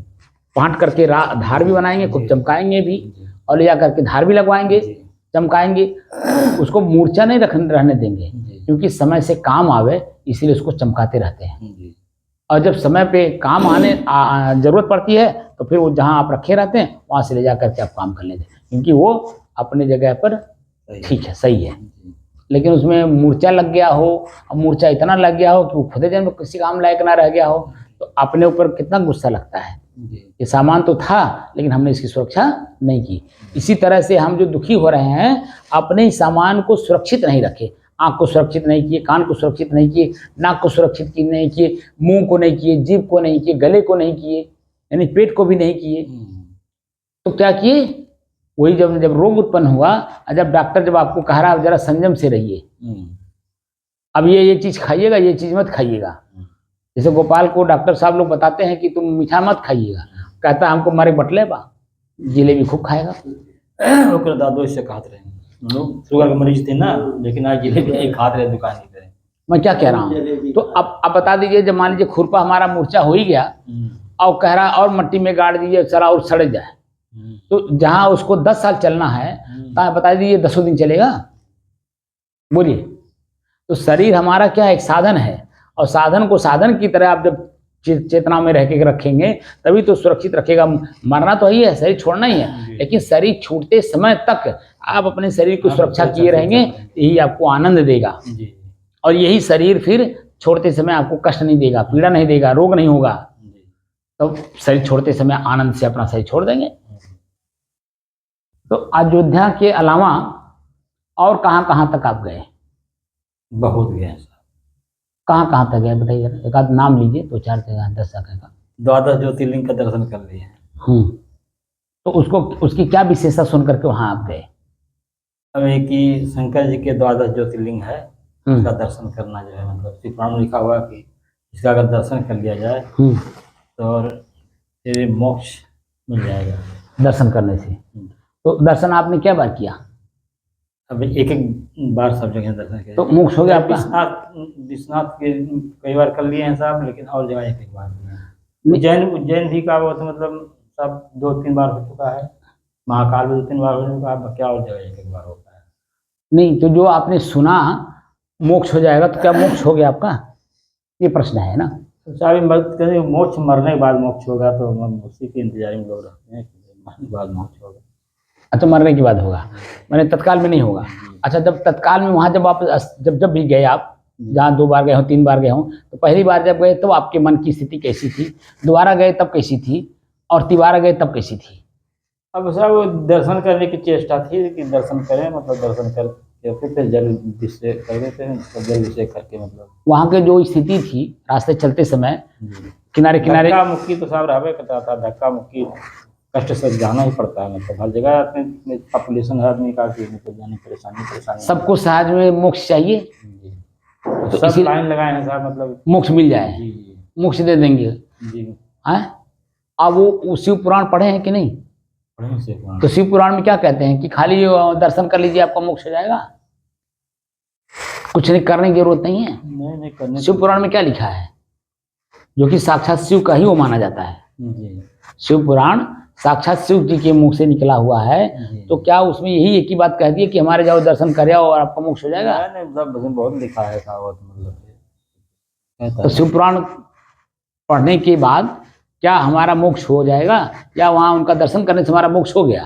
पांट करके धार भी बनाएंगे, खूब चमकाएंगे भी, और ले जा करके धार भी लगवाएंगे, चमकाएंगे। उसको मूर्छा नहीं रहने देंगे, क्योंकि समय से काम आवे इसीलिए उसको चमकाते रहते हैं। और जब समय पे काम आने जरूरत पड़ती है तो फिर वो जहाँ आप रखे रहते हैं वहाँ से ले जा करके आप काम कर लेते हैं, क्योंकि वो अपने जगह पर ठीक है, सही है। लेकिन उसमें मूर्छा लग गया हो, और मूर्छा इतना लग गया हो कि वो खुद जन्म किसी काम लायक ना रह गया हो, तो अपने ऊपर कितना गुस्सा लगता है। ये सामान तो था लेकिन हमने इसकी सुरक्षा नहीं की। इसी तरह से हम जो दुखी हो रहे हैं, अपने ही सामान को सुरक्षित नहीं रखे, आँख को सुरक्षित नहीं किए, कान को सुरक्षित नहीं किए, नाक को सुरक्षित नहीं किए, मुंह को नहीं किए, जीभ को नहीं किए, गले को नहीं किए, यानी पेट को भी नहीं किए, तो क्या किए? वही जब जब रोग उत्पन्न हुआ, जब डॉक्टर जब आपको कह रहा है जरा संयम से रहिए, अब ये चीज़ खाइएगा, ये चीज़ मत खाइएगा। जैसे गोपाल को डॉक्टर साहब लोग बताते हैं कि तुम मीठा मत खाइएगा, कहता हमको मारे बटले बा, जिलेबी खूब खाएगा। ओकरा दादो से कहते रहे लोग, शुगर के मरीज थे ना, लेकिन आज जिलेबी खाते रहे दुकान पे। मैं क्या कह रहा हूँ, तो अब बता दीजिए, जब मान लीजिए खुरपा हमारा मूर्छा हो ही गया और कह रहा और मट्टी में गाड़ दीजिए चला और सड़ जाए, तो जहाँ उसको 10 साल चलना है, तो बता दीजिए 10 दिन चलेगा? बोलिए। तो शरीर हमारा क्या है? एक साधन है, और साधन को साधन की तरह आप जब चेतना में रह के रखेंगे तभी तो सुरक्षित रखेगा। मरना तो ही है, शरीर छोड़ना ही है, लेकिन शरीर छूटते समय तक आप अपने शरीर की सुरक्षा किए रहेंगे, यही आपको आनंद देगा। और यही शरीर फिर छोड़ते समय आपको कष्ट नहीं देगा, पीड़ा नहीं देगा, रोग नहीं होगा। तो शरीर छोड़ते समय आनंद से अपना शरीर छोड़ देंगे। तो अयोध्या के अलावा और कहाँ तक आप गए? बहुत गए हैं। कहाँ तक गए बताइए, एक आध नाम लीजिए, 2-4 जगह, 10 जगह का। 12 ज्योतिर्लिंग का दर्शन कर लिए। तो उसकी क्या विशेषता सुन करके वहां आप गए? अब एक ही शंकर जी के 12 ज्योतिर्लिंग है, उसका दर्शन करना जो है, मतलब शिव पुराण में लिखा हुआ कि इसका अगर दर्शन कर लिया जाए तो फिर मोक्ष मिल जाएगा दर्शन करने से। तो दर्शन आपने क्या बार किया? अब एक बार सब जगह दर्शन किया। तो मोक्ष हो गया आपका? विश्वनाथ के कई बार कर लिए हैं साहब, लेकिन और जगह एक बार किए हैं। उज्जैन भी का वो तो मतलब सब 2-3 बार हो चुका है, महाकाल भी 2-3 बार हो चुका है, क्या और जगह एक बार होता है। नहीं, तो जो आपने सुना मोक्ष हो जाएगा, तो क्या मोक्ष हो गया आपका? ये प्रश्न है ना। तो साहब मोक्ष मरने के बाद मोक्ष होगा, तो हम उसी के इंतजार में लोग रहते हैं कि मरने के बाद मोक्ष होगा। अच्छा, मरने के बाद होगा, मैंने तत्काल में नहीं होगा। अच्छा, जब तत्काल में वहाँ जब आप जब भी गए, आप जहाँ 2 बार गए हो, 3 बार गए हो, तो पहली बार जब गए तो आपके मन की स्थिति कैसी थी? दोबारा गए तब कैसी थी? और तिबारा गए तब कैसी थी? अब साहब वो दर्शन करने की चेष्टा थी कि दर्शन करें, मतलब दर्शन करके फिर जल अभिषेक कर देते हैं, जल अभिषेक करके मतलब वहाँ के जो स्थिति थी रास्ते चलते समय, किनारे धक्का मुक्की तो साहब रहबे करता था, धक्का मुक्की कष्ट से जाना ही पड़ता है, मतलब हर जगह अपने पॉपुलेशन है आदमी का, जाने परेशानी सबको सहज में मोक्ष चाहिए, तो सब लाइन लगाए हैं साहब, मतलब मोक्ष मिल जाए, मोक्ष दे देंगे जी। अब वो शिव पुराण पढ़े हैं कि नहीं? तो शिव पुराण में क्या कहते हैं कि खाली दर्शन कर लीजिए आपका मोक्ष हो जाएगा, कुछ नहीं करने की जरूरत नहीं है। नहीं करने। शिव पुराण में क्या लिखा है, जो कि साक्षात शिव का ही वो माना जाता है जी। शिव पुराण साक्षात शिव जी के मुख से निकला हुआ है, तो क्या उसमें यही एक ही बात कह दी है कि हमारे जाओ दर्शन करे और आपका मोक्ष हो जाएगा? नहीं, बहुत लिखा है मतलब। तो शिव पुराण पढ़ने के बाद क्या हमारा मोक्ष हो जाएगा, या वहां उनका दर्शन करने से हमारा मोक्ष हो गया?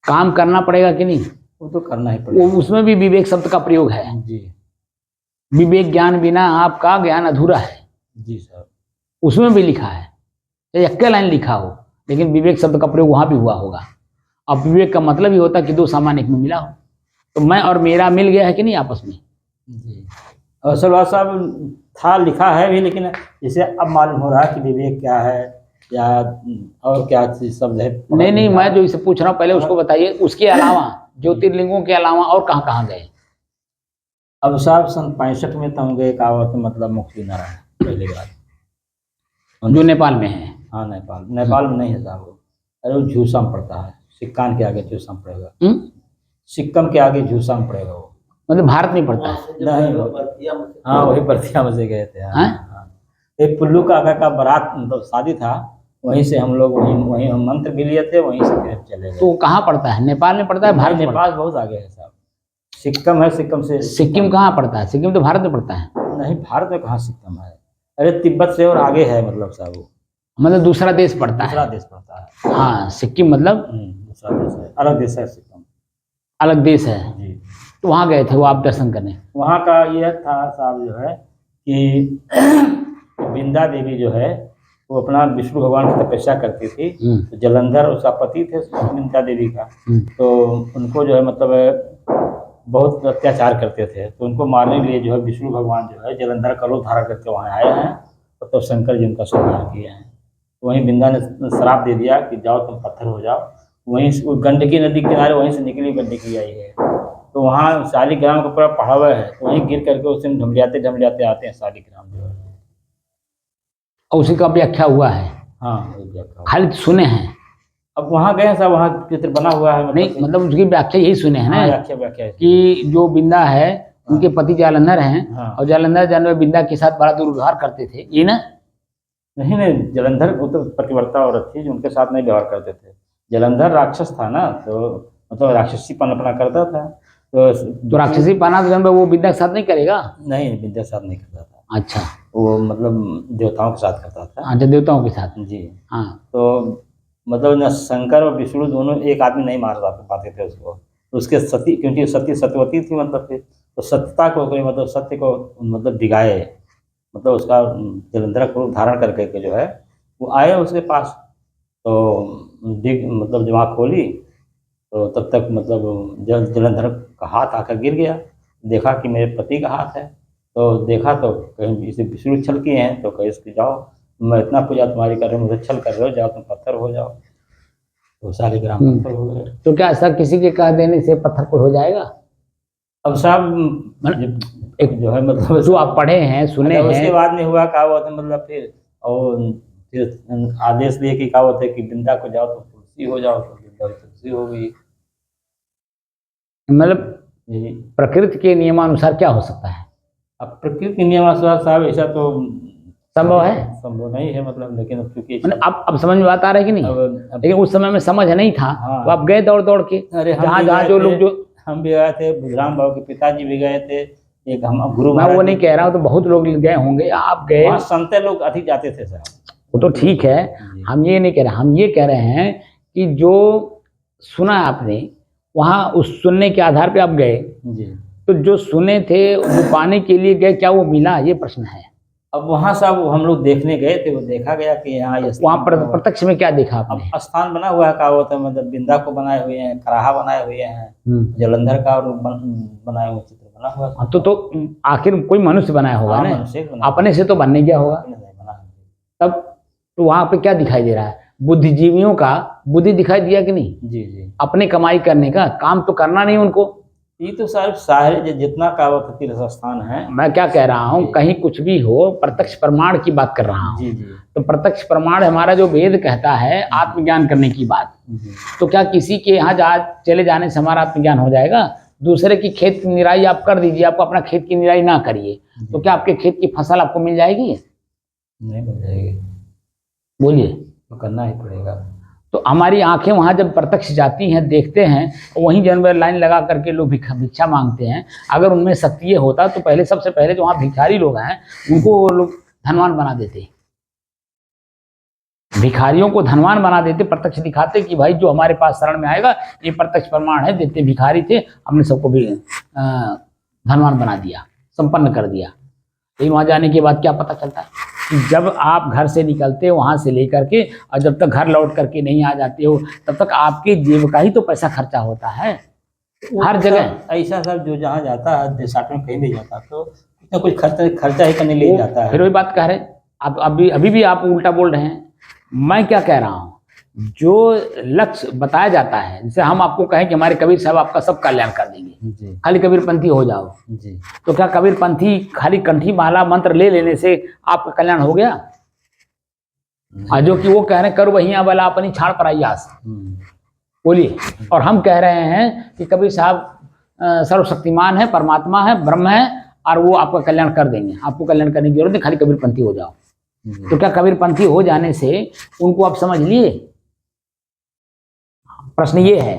काम करना पड़ेगा कि नहीं? वो तो करना ही पड़ेगा। उसमें भी विवेक शब्द का प्रयोग है जी। विवेक ज्ञान बिना आपका ज्ञान अधूरा है जी साहब, उसमें भी लिखा है, एक लाइन लिखा हो, लेकिन विवेक शब्द का प्रयोग वहां भी हुआ होगा। अब विवेक का मतलब ही होता है कि 2 सामान एक में मिला हो, तो मैं और मेरा मिल गया है कि नहीं आपस में? जी। असल बात साहब था, लिखा है भी, लेकिन जैसे अब मालूम हो रहा है कि विवेक क्या है या और क्या चीज शब्द है। नहीं, मैं जो इसे पूछ रहा हूँ पहले उसको बताइए। उसके अलावा ज्योतिर्लिंगों के अलावा और कहाँ गए? अब साहब 65 में तो हम गए कावत, मतलब मुक्ति नारायण पहले बार, जो नेपाल में है। हाँ नेपाल में नहीं है साहब, अरे वो झूसा में पड़ता है, सिक्कान के आगे झूसा में पड़ेगा। सिक्कम के आगे झूसा में पड़ेगा वो, मतलब भारत में पड़ता है? नहीं, हाँ वही बर्तिया में से गए थे। हाँ। एक पुल्लू का आगे का बारात, मतलब शादी था, वहीं से हम लोग वहीं हम मंत्र भी लिए थे, वहीं से फिर चले गए। तो कहाँ पड़ता है? नेपाल में पड़ता है? भारत में? नेपाल बहुत आगे है साहब, सिक्किम है, सिक्किम से। सिक्किम कहाँ पड़ता है? सिक्किम तो भारत में पड़ता है। नहीं, भारत में कहाँ सिक्किम है, अरे तिब्बत से और आगे है, मतलब साहब वो मतलब दूसरा देश पड़ता है। दूसरा देश पड़ता है। हाँ, सिक्किम मतलब दूसरा देश है, अलग देश है सिक्किम, अलग देश है जी। तो वहाँ गए थे वो आप दर्शन करने? वहाँ का यह था साहब जो है कि बिंदा देवी जो है वो अपना विष्णु भगवान की तपस्या करती थी, तो जलंधर उसका पति थे बिंदा देवी का, तो उनको जो है मतलब बहुत अत्याचार करते थे, तो उनको मारने के लिए जो है विष्णु भगवान जो है जलंधर का रूप धारण करके वहाँ आए हैं, और तब शंकर जी उनका संहार किए हैं। तो वहीं बिंदा ने श्राप दे दिया कि जाओ तुम पत्थर हो जाओ। वहीं से वो गंडकी नदी के किनारे वहीं से निकली गंडकी आई है, तो वहाँ शालिग्राम का पूरा पहाड़ है, तो वहीं गिर करके उसे ढमलियाते आते हैं शालिग्राम जो है। और उसी का व्याख्या हुआ है? हाँ, वही व्याख्या। खाली सुने हैं? अब वहाँ गए सब, वहाँ चित्र बना हुआ है। नहीं मतलब उसकी व्याख्या यही सुने हैं ना? हाँ, व्याख्या कि जो बिंदा है उनके पति जालंधर हैं, हाँ। और जालंधर जानवर बिंदा के साथ बड़ा दुर्व्यवहार करते थे, ये ना? नहीं, जलंधर वो तो पतिव्रता औरत थी जो उनके साथ नहीं व्यवहार करते थे। जलंधर राक्षस था ना, तो मतलब राक्षसीपन अपना करता था। तो राक्षसी पाना तो जानवर वो बिंदा के साथ नहीं करेगा? नहीं, विद्या के साथ नहीं करता था। अच्छा, वो मतलब देवताओं के साथ करता था। अच्छा, देवताओं के साथ। जी हाँ, तो मतलब न शंकर और विष्णु दोनों एक आदमी नहीं मार पाते थे उसको। तो उसके सती, क्योंकि सती सत्यवती थी, मतलब फिर तो सत्यता को कोई मतलब सत्य को मतलब दिखाए, मतलब उसका जलंधर को धारण करके के जो है वो आए उसके पास। तो मतलब जब आँख खोली तो तब तक मतलब जलंधर का हाथ आकर गिर गया। देखा कि मेरे पति का हाथ है, तो देखा तो कहीं इसे विष्णु छल किए हैं, तो कहीं इसके जाओ, मैं इतना पूजा तुम्हारी कर रहा हूँ, मुझे छल कर रहे हो, जाओ तुम पत्थर हो जाओ। तो शालिग्राम पत्थर हो गए। तो क्या ऐसा किसी के कह देने से पत्थर को हो जाएगा? अब साहब एक जो है मतलब जो आप पढ़े हैं, सुने हैं, उसके बाद में हुआ क्या हुआ था, मतलब फिर आदेश दिए कि क्या हुआ था कि बिंदा को जाओ तो तुलसी हो जाओ, तो बिंदा तुलसी हो गई। मतलब प्रकृति के नियमानुसार क्या हो सकता है? अब प्रकृति के नियमानुसार साहब ऐसा तो संभव है? संभव नहीं है, मतलब लेकिन अब क्योंकि अब समझ में बात आ रहा है कि नहीं? लेकिन उस समय में समझ नहीं था। हाँ। तो आप गए दौड़ दौड़ के, जहाँ जो लोग, जो हम भी गए थे, बुधराम बाबू के पिताजी भी गए थे, एक हम गुरु, मैं वो नहीं कह रहा हूँ, तो बहुत लोग गए होंगे, आप गए, संत लोग अधिक जाते थे सर। वो तो ठीक है, हम ये नहीं कह रहे, हम ये कह रहे हैं कि जो सुना आपने वहाँ, उस सुनने के आधार पे आप गए जी, तो जो सुने थे वो पाने के लिए गए, क्या वो मिला, ये प्रश्न है। अब वहाँ साहब हम लोग देखने गए थे, वो देखा गया कि यहाँ वहाँ प्रत्यक्ष में क्या देखा आपने? अब स्थान बना हुआ है, क्या होता है, मतलब बिंदा को बनाए हुए हैं, कराहा बनाए हुए हैं, जलंधर का बनाए हुए चित्र बना हुआ है। तो आखिर कोई मनुष्य बनाया होगा ना, अपने से तो बनने गया होगा। तब तो वहाँ पे क्या दिखाई दे रहा है? बुद्धिजीवियों का बुद्धि दिखाई दिया कि नहीं? जी जी, अपने कमाई करने का काम तो करना नहीं उनको। ये तो सारे जितना कावत तीर्थ स्थान है, मैं क्या कह रहा हूँ, कहीं कुछ भी हो, प्रत्यक्ष प्रमाण की बात कर रहा हूँ। जी जी, तो प्रत्यक्ष प्रमाण हमारा जो वेद कहता है आत्मज्ञान करने की बात, तो क्या किसी के यहाँ चले जाने से हमारा आत्मज्ञान हो जाएगा? दूसरे की खेत की निराई आप कर दीजिए, आप अपना खेत की निराई ना करिए, तो क्या आपके खेत की फसल आपको मिल जाएगी? नहीं मिल जाएगी। बोलिए, तो करना ही पड़ेगा। तो हमारी आंखें वहाँ जब प्रत्यक्ष जाती हैं, देखते हैं, वहीं जानवर लाइन लगा करके लोग भिक्षा मांगते हैं। अगर उनमें सक्रिय होता तो पहले, सबसे पहले जो वहाँ भिखारी लोग हैं उनको वो लोग धनवान बना देते, भिखारियों को धनवान बना देते, प्रत्यक्ष दिखाते कि भाई जो हमारे पास शरण में आएगा ये प्रत्यक्ष प्रमाण है, देते भिखारी थे, हमने सबको भी धनवान बना दिया, संपन्न कर दिया। लेकिन वहाँ जाने के बाद क्या पता चलता है कि जब आप घर से निकलते हो वहाँ से लेकर के, और जब तक घर लौट करके नहीं आ जाते हो, तब तक आपके जेब का ही तो पैसा खर्चा होता है हर जगह। ऐसा सब जो जहाँ जाता है देशाट में कहीं नहीं जाता तो कुछ ना कुछ खर्चा ही करने ले जाता है। फिर वही बात कह रहे आप, अभी भी आप उल्टा बोल रहे हैं। मैं क्या कह रहा हूँ, जो लक्ष्य बताया जाता है, जैसे हम आपको कहें कि हमारे कबीर साहब आपका सब कल्याण कर देंगे, खाली कबीरपंथी हो जाओ जी, तो क्या कबीरपंथी खाली कंठी माला मंत्र ले लेने से आपका कल्याण हो गया? जो कि वो कह रहे हैं करो वही वाला अपनी छाड़ पर आयास, बोलिए। और हम कह रहे हैं कि कबीर साहब सर्वशक्तिमान है, परमात्मा है, ब्रह्म है, और वो आपका कल्याण कर देंगे, आपको कल्याण करने की जरूरत नहीं, खाली कबीरपंथी हो जाओ। तो क्या कबीरपंथी हो जाने से उनको आप समझ लिए? प्रश्न ये है।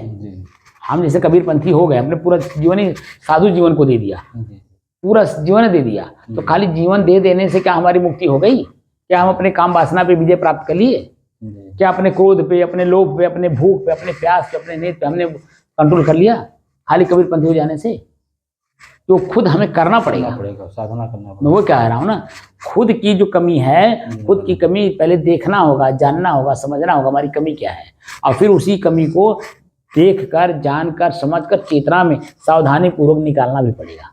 हम जैसे कबीरपंथी हो गए, अपने पूरा जीवन ही साधु जीवन को दे दिया, पूरा जीवन दे दिया, तो खाली जीवन दे देने से क्या हमारी मुक्ति हो गई? क्या हम अपने काम वासना पे विजय प्राप्त कर लिए? क्या अपने क्रोध पे, अपने लोभ पे, अपने भूख पे, अपने प्यास पे, अपने नेत्र पे हमने कंट्रोल कर लिया खाली कबीरपंथी हो जाने से? तो खुद हमें करना पड़ेगा, साधना करना पड़ेगा। मैं वो कह रहा हूँ ना, खुद की जो कमी है, खुद की कमी पहले देखना होगा, जानना होगा, समझना होगा हमारी कमी क्या है, और फिर उसी कमी को देखकर, जानकर, समझकर चेतना में सावधानी पूर्वक निकालना भी पड़ेगा,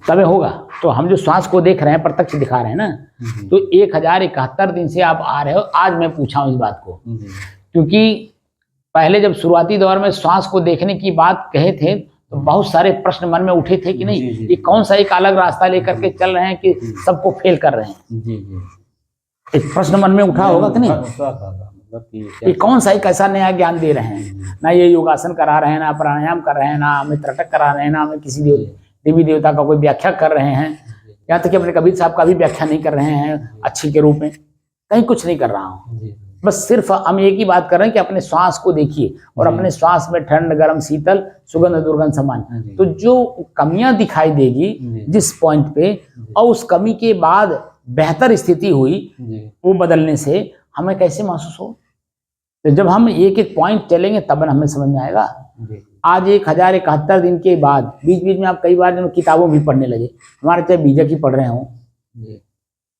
तबे होगा। तो हम जो श्वास को देख रहे हैं, प्रत्यक्ष दिखा रहे हैं ना, तो 1071 दिन से आप आ रहे हो। आज मैं पूछा हूँ इस बात को, क्योंकि पहले जब शुरुआती दौर में श्वास को देखने की बात कहे थे तो बहुत सारे प्रश्न मन में उठे थे कि नहीं, ये कौन सा एक अलग रास्ता लेकर के चल रहे हैं कि सबको फेल कर रहे हैं। एक प्रश्न मन में उठा होगा कि नहीं, ये कौन सा एक ऐसा नया ज्ञान दे रहे हैं, ना ये योगासन करा रहे हैं, ना प्राणायाम कर रहे हैं, ना हमें त्रटक करा रहे हैं, ना हमें किसी देवी देवता का कोई व्याख्या कर रहे हैं, यहाँ तक कि अपने कबीर साहब का भी व्याख्या नहीं कर रहे हैं अच्छी के रूप में। कहीं कुछ नहीं कर रहा हूँ, बस सिर्फ हम एक ही बात कर रहे हैं कि अपने श्वास को देखिए और अपने श्वास में ठंड, गर्म, शीतल, सुगंध, दुर्गंध समान। तो जो कमियां दिखाई देगी जिस पॉइंट पे, और उस कमी के बाद बेहतर स्थिति हुई, वो बदलने से हमें कैसे महसूस हो। तो जब हम एक एक पॉइंट चलेंगे तब हमें समझ में आएगा। आज 1071 दिन के बाद बीच बीच में आप कई बार किताबों भी पढ़ने लगे, हमारे चाहे बीजक ही पढ़ रहे हो,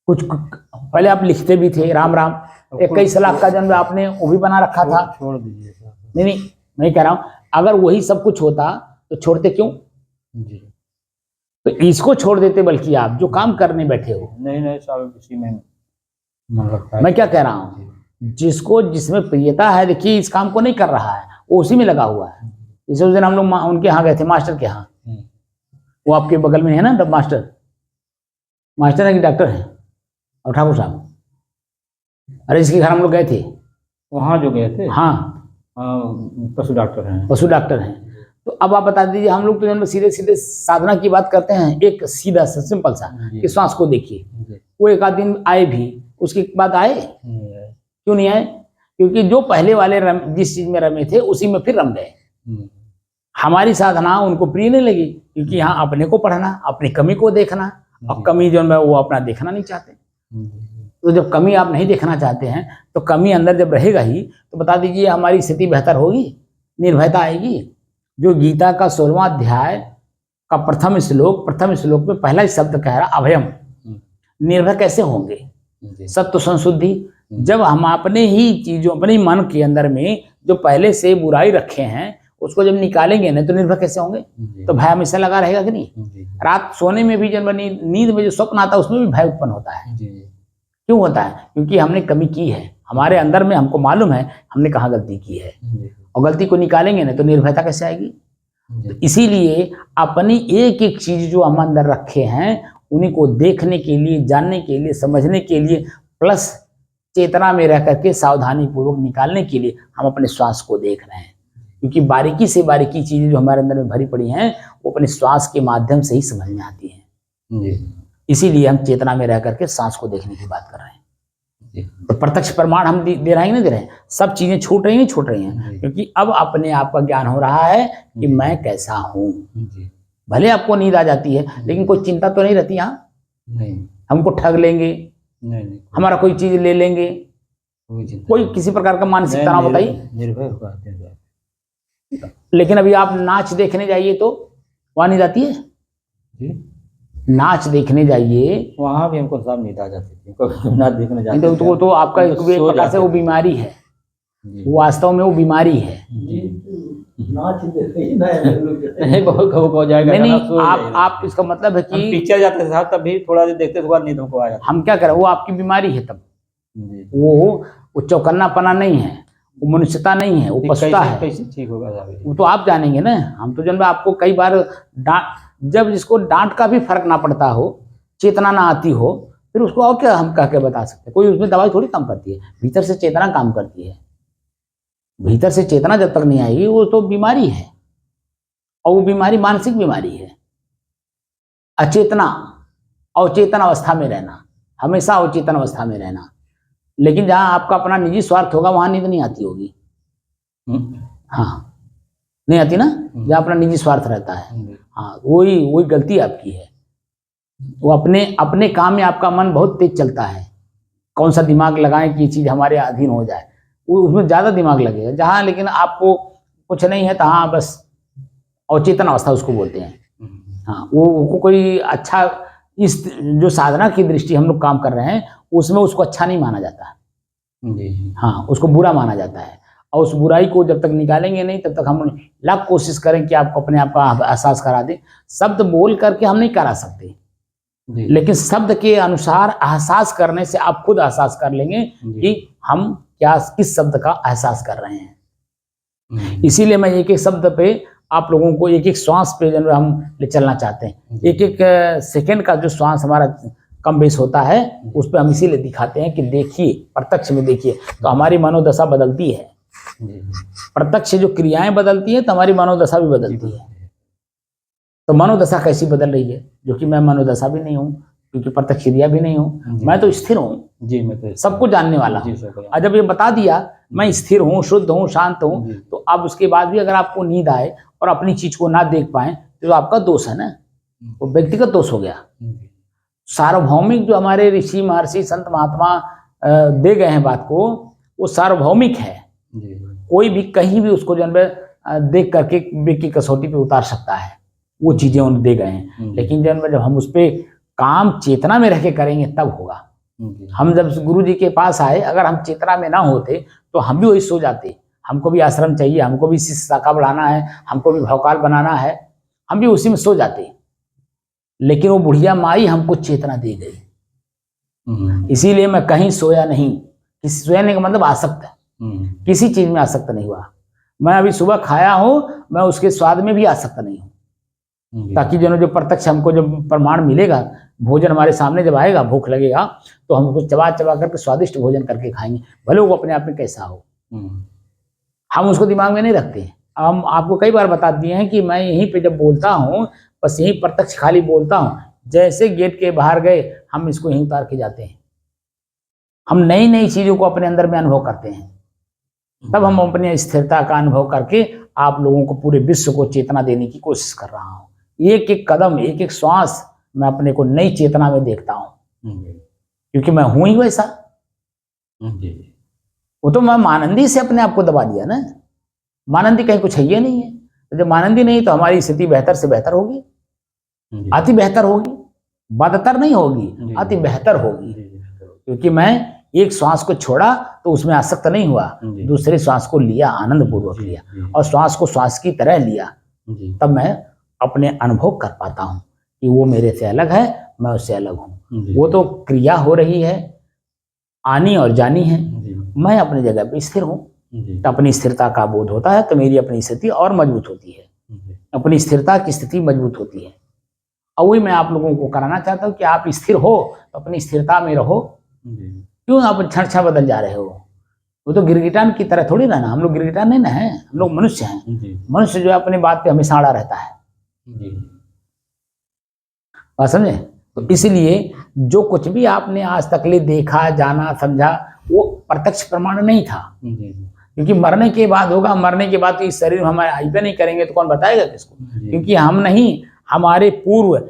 कुछ पहले आप लिखते भी थे राम राम, 21 लाख का जन्म आपने वो भी बना रखा था। छोड़ दीजिए। नहीं, मैं कह रहा हूँ अगर वही सब कुछ होता तो छोड़ते क्यों? तो इसको छोड़ देते, बल्कि आप जो काम करने बैठे हो। नहीं साहब, इसी में मन लगता है। मैं क्या कह रहा हूँ, जिसको जिसमें प्रियता है, देखिए इस काम को नहीं कर रहा है, वो उसी में लगा हुआ है। इस दिन हम लोग उनके यहाँ गए थे, मास्टर के यहाँ, वो आपके बगल में है ना, मास्टर है कि डॉक्टर है, और ठाकुर साहब, अरे इसके घर हम लोग गए थे। वहाँ जो गए थे? हाँ, पशु डॉक्टर हैं। पशु डॉक्टर हैं। तो अब आप बता दीजिए, हम लोग तो सीधे सीधे साधना की बात करते हैं, एक सीधा सा सिंपल सा कि श्वास को देखिए। वो एक आध दिन आए भी, उसके बाद आए क्यों नहीं आए? क्योंकि जो पहले वाले जिस चीज में रमे थे उसी में फिर रम गए। हमारी साधना उनको प्रिय नहीं लगी, क्योंकि यहाँ अपने को पढ़ना, अपनी कमी को देखना, और कमी जो है वो अपना देखना नहीं चाहते। तो जब कमी आप नहीं देखना चाहते हैं, तो कमी अंदर जब रहेगा ही, तो बता दीजिए हमारी स्थिति बेहतर होगी, निर्भयता आएगी। जो गीता का 16वां अध्याय का प्रथम श्लोक में पहला ही शब्द कह रहा अभयम, निर्भय कैसे होंगे? सत्व संशुद्धि। जब हम अपने ही चीजों, अपने मन के अंदर में जो पहले से बुराई रखे हैं उसको जब निकालेंगे ना, तो निर्भय कैसे होंगे? तो भय हमेशा लगा रहेगा कि नहीं? रात सोने में भी जब नींद में जो स्वप्न आता है उसमें भी भय उत्पन्न होता है। क्यों होता है? क्योंकि हमने कमी की है हमारे अंदर में, हमको मालूम है हमने कहाँ गलती की है, और गलती को निकालेंगे ना तो निर्भयता कैसे आएगी? तो इसीलिए अपनी एक एक चीज जो हम अंदर रखे हैं उन्हीं को देखने के लिए, जानने के लिए, समझने के लिए, प्लस चेतना में रह करके सावधानी पूर्वक निकालने के लिए हम अपने श्वास को देख रहे हैं। क्योंकि बारीकी से बारीकी चीजें जो हमारे अंदर में भरी पड़ी हैं वो अपने श्वास के माध्यम से ही समझ में आती हैं। इसीलिए हम चेतना में रह करके सांस को देखने की बात कर रहे हैं। तो प्रत्यक्ष प्रमाण हम दे रहे हैं, नहीं दे रहे हैं, सब चीजें छूट रही हैं, क्योंकि अब अपने आप का ज्ञान हो रहा है कि मैं कैसा हूँ। भले आपको नींद आ जाती है, लेकिन कोई चिंता तो नहीं रहती यहाँ, हमको ठग लेंगे, हमारा कोई चीज ले लेंगे, कोई किसी प्रकार का मानसिक तनाव बताइए। निर्भय होगा। लेकिन अभी आप नाच देखने जाइए तो वहां नींद आती है? नाच देखने जाइए, वहां भी हमको सब नींद आ जाती थी। नाच देखने जाते तो आपका एक प्रकार से वो बीमारी है, वो वास्तव में वो बीमारी है। नाच नहीं बहुत हो जाएगा। नहीं, आप इसका मतलब है कि पिक्चर जाते थे साहब, तब भी थोड़ा देर देखते थे, नींद हमको आ जाती। हम क्या करें, वो आपकी बीमारी है। तब वो चौकन्नापना नहीं है, वो मनुष्यता नहीं है, वो पछता है। कैसे ठीक होगा साहब? वो तो आप जानेंगे ना। हम तो जब आपको कई बार जब जिसको डांट का भी फर्क ना पड़ता हो, चेतना ना आती हो, फिर उसको और क्या हम कह के बता सकते हैं? कोई उसमें दवाई थोड़ी काम करती है, भीतर से चेतना काम करती है। भीतर से चेतना जब तक नहीं आएगी वो तो बीमारी है, और वो बीमारी मानसिक बीमारी है। अचेतना, अवचेतन अवस्था में रहना, हमेशा अवचेतन अवस्था में रहना। लेकिन जहां आपका अपना निजी स्वार्थ होगा वहां नींद नहीं आती होगी। हाँ, नहीं आती ना, जहां अपना निजी स्वार्थ रहता है। हाँ, वही गलती आपकी है। वो अपने काम में आपका मन बहुत तेज चलता है, कौन सा दिमाग लगाएं कि ये चीज हमारे अधीन हो जाए, वो उसमें ज्यादा दिमाग लगेगा। जहां लेकिन आपको कुछ नहीं है तो हाँ, बस अवचेतन अवस्था उसको बोलते हैं। हाँ, वो कोई अच्छा, इस जो साधना की दृष्टि हम लोग काम कर रहे हैं उसमें उसको अच्छा नहीं माना जाता। हाँ, उसको बुरा माना जाता है। और उस बुराई को जब तक निकालेंगे नहीं तब तक हम लाख कोशिश करें कि आपको अपने आप का एहसास करा दें। शब्द बोल करके हम नहीं करा सकते, लेकिन शब्द के अनुसार एहसास करने से आप खुद एहसास कर लेंगे कि हम क्या किस शब्द का एहसास कर रहे हैं। इसीलिए मैं एक एक शब्द पे आप लोगों को एक एक श्वास पे जो हम ले चलना चाहते हैं। एक एक सेकंड का जो श्वास हमारा कम बेस होता है उस पर हम इसीलिए दिखाते हैं कि देखिए, प्रत्यक्ष में देखिए तो हमारी मनोदशा बदलती है। प्रत्यक्ष जो क्रियाएं बदलती है तो हमारी मनोदशा भी बदलती है। तो मनोदशा कैसी बदल रही है, जो कि मैं मनोदशा भी नहीं हूँ, क्योंकि प्रत्यक्ष क्रिया भी नहीं हूँ, मैं तो स्थिर हूँ जी, मैं तो सबको जानने वाला हूँ। और जब ये बता दिया मैं स्थिर हूँ, शुद्ध हूँ, शांत हूँ, तो अब उसके बाद भी अगर आपको नींद आए और अपनी चीज को ना देख पाए तो आपका दोष है ना, वो व्यक्तिगत दोष हो गया। सार्वभौमिक जो हमारे ऋषि महर्षि संत महात्मा दे गए हैं बात को, वो सार्वभौमिक है। कोई भी कहीं भी उसको जन्म देख करके की कसौटी पे उतार सकता है, वो चीजें उन्हें दे गए हैं। लेकिन जब हम उस पर काम चेतना में रह के करेंगे तब होगा। हम जब गुरु जी के पास आए, अगर हम चेतना में ना होते तो हम भी वही सो जाते। हमको भी आश्रम चाहिए, हमको भी शिष्य शाखा बढ़ाना है, हमको भी भवकाल बनाना है, हम भी उसी में सो जाते। लेकिन वो बुढ़िया माई हमको चेतना दे गई। इसीलिए मैं कहीं सोया नहीं। सोने का मतलब आसक्त, किसी चीज में आसक्त नहीं हुआ। मैं अभी सुबह खाया हूं, मैं उसके स्वाद में भी आसक्त नहीं हूं, ताकि जो प्रत्यक्ष हमको जब प्रमाण मिलेगा, भोजन हमारे सामने जब आएगा, भूख लगेगा तो हम उसको चबा चबा करके स्वादिष्ट भोजन करके खाएंगे, भले वो अपने आप में कैसा हो। हम उसको दिमाग में नहीं रखते। हम आपको कई बार बता दिए हैं कि मैं यहीं पे जब बोलता हूँ, बस यहीं प्रत्यक्ष खाली बोलता हूँ, जैसे गेट के बाहर गए हम इसको यहीं उतार के जाते हैं। हम नई नई चीजों को अपने अंदर में अनुभव करते हैं, तब हम अपनी स्थिरता का अनुभव करके आप लोगों को पूरे विश्व को चेतना देने की कोशिश कर रहा हूँ। एक एक कदम, एक एक श्वास मैं अपने को नई चेतना में देखता हूँ, क्योंकि मैं हूं ही वैसा। वो तो मैं मानंदी से अपने आप को दबा दिया ना। मानंदी कहीं कुछ है ही नहीं है। तो जब मानंदी नहीं तो हमारी स्थिति बेहतर से बेहतर होगी, अति बेहतर होगी, बदतर नहीं होगी, अति बेहतर होगी। क्योंकि मैं एक श्वास को छोड़ा तो उसमें आसक्त नहीं हुआ, दूसरे श्वास को लिया, आनंद पूर्वक लिया, और श्वास को श्वास की तरह लिया। तब मैं अपने अनुभव कर पाता हूँ कि वो मेरे से अलग है, मैं उससे अलग हूँ। वो तो क्रिया हो रही है, आनी और जानी है, मैं अपनी जगह पे स्थिर हूँ। तो अपनी स्थिरता का बोध होता है तो मेरी अपनी स्थिति और मजबूत होती है, अपनी स्थिरता की स्थिति मजबूत होती है। और वही मैं आप लोगों को कराना चाहता हूँ कि आप स्थिर हो तो अपनी स्थिरता में रहो। क्यों आप क्षण क्षण बदल जा रहे हो? वो तो गिरगिटान की तरह थोड़ी ना, हम लोग गिरगिटान नहीं ना है, हम लोग मनुष्य हैं। मनुष्य जो है अपनी बात पे हमेशा अड़ा रहता है। बात समझे? तो इसलिए जो कुछ भी आपने आज तक ले देखा, जाना, समझा, वो प्रत्यक्ष प्रमाण नहीं था। क्योंकि मरने के बाद होगा, मरने के बाद तो इस शरीर में हमारे आइबे नहीं करेंगे तो कौन बताएगा किसको? क्योंकि हम नहीं, हमारे पूर्व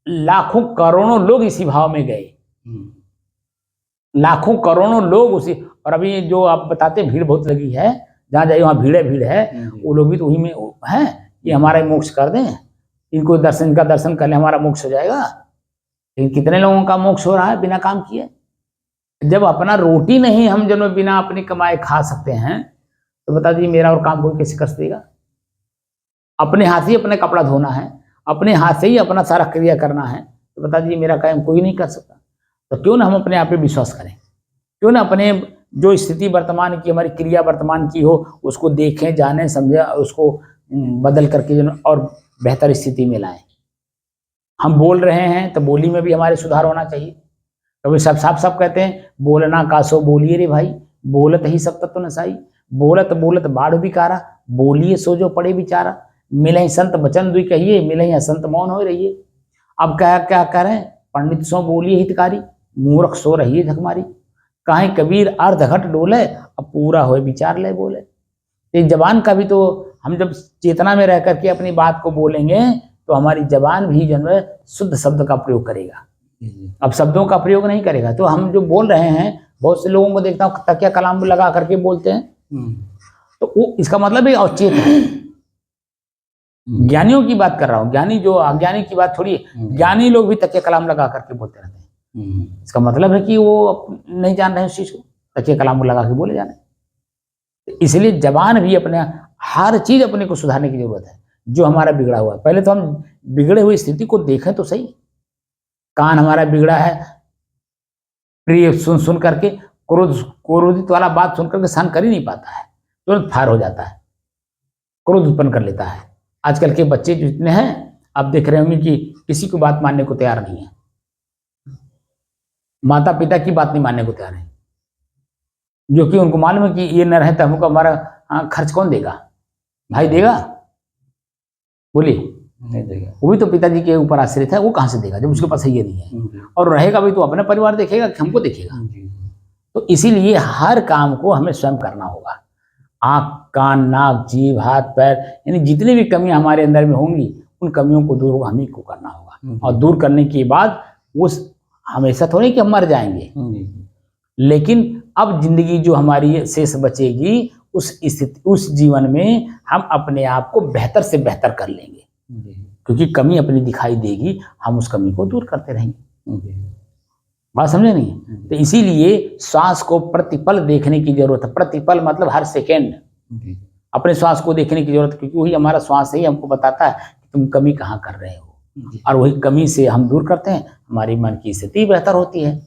लाखों करोड़ों लोग इसी भाव में गए, लाखों करोड़ों लोग उसी। और अभी जो आप बताते भीड़ बहुत लगी है, जहाँ जाइए वहाँ भीड़ है, वो लोग भी तो वही में है कि हमारा मोक्ष कर दें, इनको दर्शन का दर्शन कर ले, हमारा मोक्ष हो जाएगा। लेकिन कितने लोगों का मोक्ष हो रहा है बिना काम किए? जब अपना रोटी नहीं हम जब बिना अपने कमाए खा सकते हैं तो बता दीजिए मेरा और काम कोई कैसे कर देगा? अपने हाथ ही अपने कपड़ा धोना है, अपने हाथ से ही अपना सारा क्रिया करना है, तो बता दीजिए मेरा काम कोई नहीं कर सकता। तो क्यों ना हम अपने आप पे विश्वास करें, क्यों ना अपने जो स्थिति वर्तमान की, हमारी क्रिया वर्तमान की हो, उसको देखें, जानें, समझें, उसको बदल करके और बेहतर स्थिति में लाएं। हम बोल रहे हैं तो बोली में भी हमारे सुधार होना चाहिए। कभी सब साफ कहते हैं बोलना का सो बोलिए रे भाई, बोलत ही सब तत्व नसाई, बोलत बोलत बाढ़ बिकारा, बोलिए सो जो पड़े बिचारा, मिले संत बचन दुई कहिए, मिले संत मौन हो रहिए। अब क्या क्या करें, पंडित सो बोलिए हितकारी, मूर्ख सो रहिए झकमारी, काहे कबीर अर्ध घट डोले, अब पूरा होए विचार ले बोले। ये जबान का भी तो हम जब चेतना में रह करके अपनी बात को बोलेंगे तो हमारी जबान भी जन्म शुद्ध शब्द का प्रयोग करेगा। अब शब्दों का प्रयोग नहीं करेगा तो हम जो बोल रहे हैं, बहुत से लोगों को देखता हूँ तकिया कलाम लगा करके बोलते हैं, तो वो इसका मतलब है अवचेत है। ज्ञानियों की बात कर रहा हूँ, ज्ञानी जो अज्ञानी की बात थोड़ी है। ज्ञानी लोग भी तकिया कलाम लगा करके बोलते रहते हैं, इसका मतलब है कि वो नहीं जान रहे उस चीज को, तकिया कलाम लगा के बोले जाने। तो इसलिए जबान भी अपने, हर चीज अपने को सुधारने की जरूरत है जो हमारा बिगड़ा हुआ है। पहले तो हम बिगड़े हुई स्थिति को देखें तो सही। कान हमारा बिगड़ा है, प्रिय सुन सुन करके क्रोधित वाला बात सुन करके सहन कर ही नहीं पाता है, तुरंत फायर हो जाता है, क्रोध उत्पन्न कर लेता है। आजकल के बच्चे जितने हैं आप देख रहे होंगे कि किसी को बात मानने को तैयार नहीं है, माता पिता की बात नहीं मानने को तैयार है, जो कि उनको मालूम है कि ये न रहे तो हमको हमारा खर्च कौन देगा, भाई देगा, बोलिए नहीं देगा। वो भी तो पिताजी के ऊपर आश्रित है, वो कहाँ से देगा जब उसके पास ये नहीं है। और रहेगा भी तो अपना परिवार देखेगा कि हमको देखेगा। तो इसीलिए हर काम को हमें स्वयं करना होगा। आँख, कान, नाक, जीभ, हाथ, पैर, यानी जितनी भी कमियां हमारे अंदर में होंगी उन कमियों को दूर हम ही को करना होगा। और दूर करने के बाद उस हमेशा थोड़ी कि हम मर जाएंगे, लेकिन अब जिंदगी जो हमारी शेष बचेगी उस स्थिति, उस जीवन में हम अपने आप को बेहतर से बेहतर कर लेंगे, क्योंकि कमी अपनी दिखाई देगी, हम उस कमी को दूर करते रहेंगे। बात समझे नहीं? तो इसीलिए श्वास को प्रतिपल देखने की जरूरत है। प्रतिपल मतलब हर सेकेंड अपने श्वास को देखने की जरूरत है, क्योंकि वही हमारा श्वास ही हमको बताता है कि तुम कमी कहाँ कर रहे हो, और वही कमी से हम दूर करते हैं, हमारी मन की स्थिति बेहतर होती है,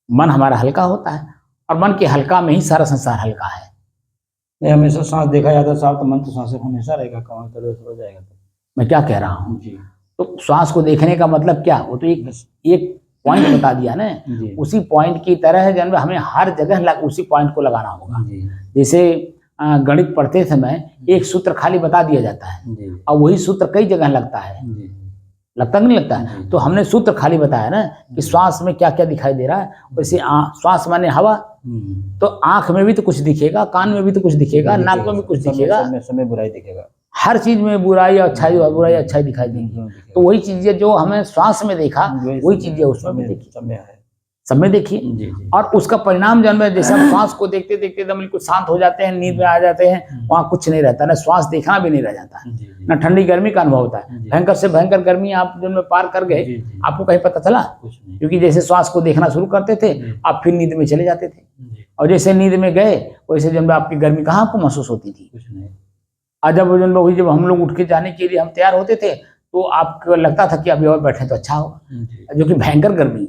मन हमारा हल्का होता है, और मन के हल्का में ही सारा संसार हल्का है। नहीं, हमेशा सांस देखा जाता है साहब, तो मन तो सांस हमेशा रहेगा, कहाँ तो हो जाएगा। तो मैं क्या कह रहा हूँ, तो श्वास को देखने का मतलब क्या, वो तो एक पॉइंट बता दिया ना, उसी पॉइंट की तरह जन्म हमें हर जगह उसी पॉइंट को लगाना होगा। जैसे गणित पढ़ते समय एक सूत्र खाली बता दिया जाता है और वही सूत्र कई जगह लगता है, लगता नहीं लगता है? तो हमने सूत्र खाली बताया ना कि श्वास में क्या क्या दिखाई दे रहा है। वैसे श्वास माने हवा, तो आंख में भी तो कुछ दिखेगा, कान में भी तो कुछ दिखेगा, नाक में भी कुछ दिखेगा, समय बुराई दिखेगा, हर चीज में बुराई अच्छाई दिखाई देगी। तो वही चीजें जो हमें श्वास में देखा वही चीजें उसमें भी देखी, सब में देखिए। और उसका परिणाम जन्म है, जैसे हम श्वास को देखते देखते एकदम बिल्कुल शांत हो जाते हैं, नींद में आ जाते हैं, वहाँ कुछ नहीं रहता, ना श्वास देखना भी नहीं रह जाता है, ना ठंडी गर्मी का अनुभव होता है। भयंकर से भयंकर गर्मी आप जब पार कर गए, आपको कहीं पता चला? क्योंकि जैसे श्वास को देखना शुरू करते थे आप फिर नींद में चले जाते थे, और जैसे नींद में गए वैसे जब आपकी गर्मी कहाँ आपको महसूस होती थी? और जब हम लोग उठ के जाने के लिए हम तैयार होते थे तो आपको लगता था कि अभी और बैठे तो अच्छा होगा, जो कि भयंकर गर्मी।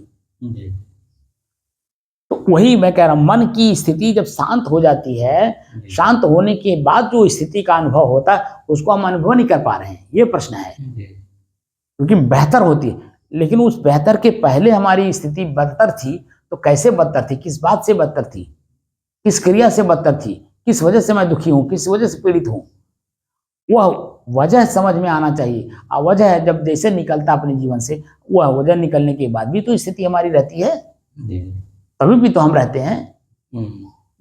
तो वही मैं कह रहा हूं, मन की स्थिति जब शांत हो जाती है, शांत होने के बाद जो स्थिति का अनुभव होता है उसको हम अनुभव नहीं कर पा रहे हैं, ये प्रश्न है। क्योंकि बेहतर होती है, लेकिन उस बेहतर के पहले हमारी स्थिति बदतर थी, तो कैसे बदतर थी, किस बात से बदतर थी, किस क्रिया से बदतर थी, किस वजह से मैं दुखी हूं, किस वजह से पीड़ित हूं, वह वजह समझ में आना चाहिए। और वजह जब जैसे निकलता अपने जीवन से, वह वजह निकलने के बाद भी तो स्थिति हमारी रहती है, तभी भी तो हम रहते हैं।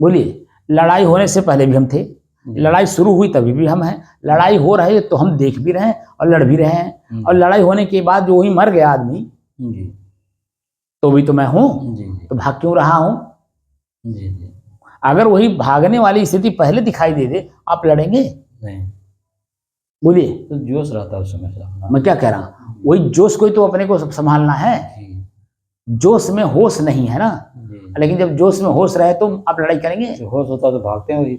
बोलिए, लड़ाई होने से पहले भी हम थे, लड़ाई शुरू हुई तभी भी हम हैं, लड़ाई हो रही है तो हम देख भी रहे हैं और लड़ भी रहे हैं, और लड़ाई होने के बाद जो वही मर गया आदमी तो भी तो मैं हूं, तो भाग क्यों रहा हूं? अगर वही भागने वाली स्थिति पहले दिखाई दे दे, आप लड़ेंगे? बोलिए, तो जोश रहता है उस समय। मैं क्या कह रहा हूँ, वही जोश को ही तो अपने को संभालना है। जोश में होश नहीं है ना, लेकिन जब जोश में होश रहे तो आप लड़ाई करेंगे? होश होता तो भागते हैं,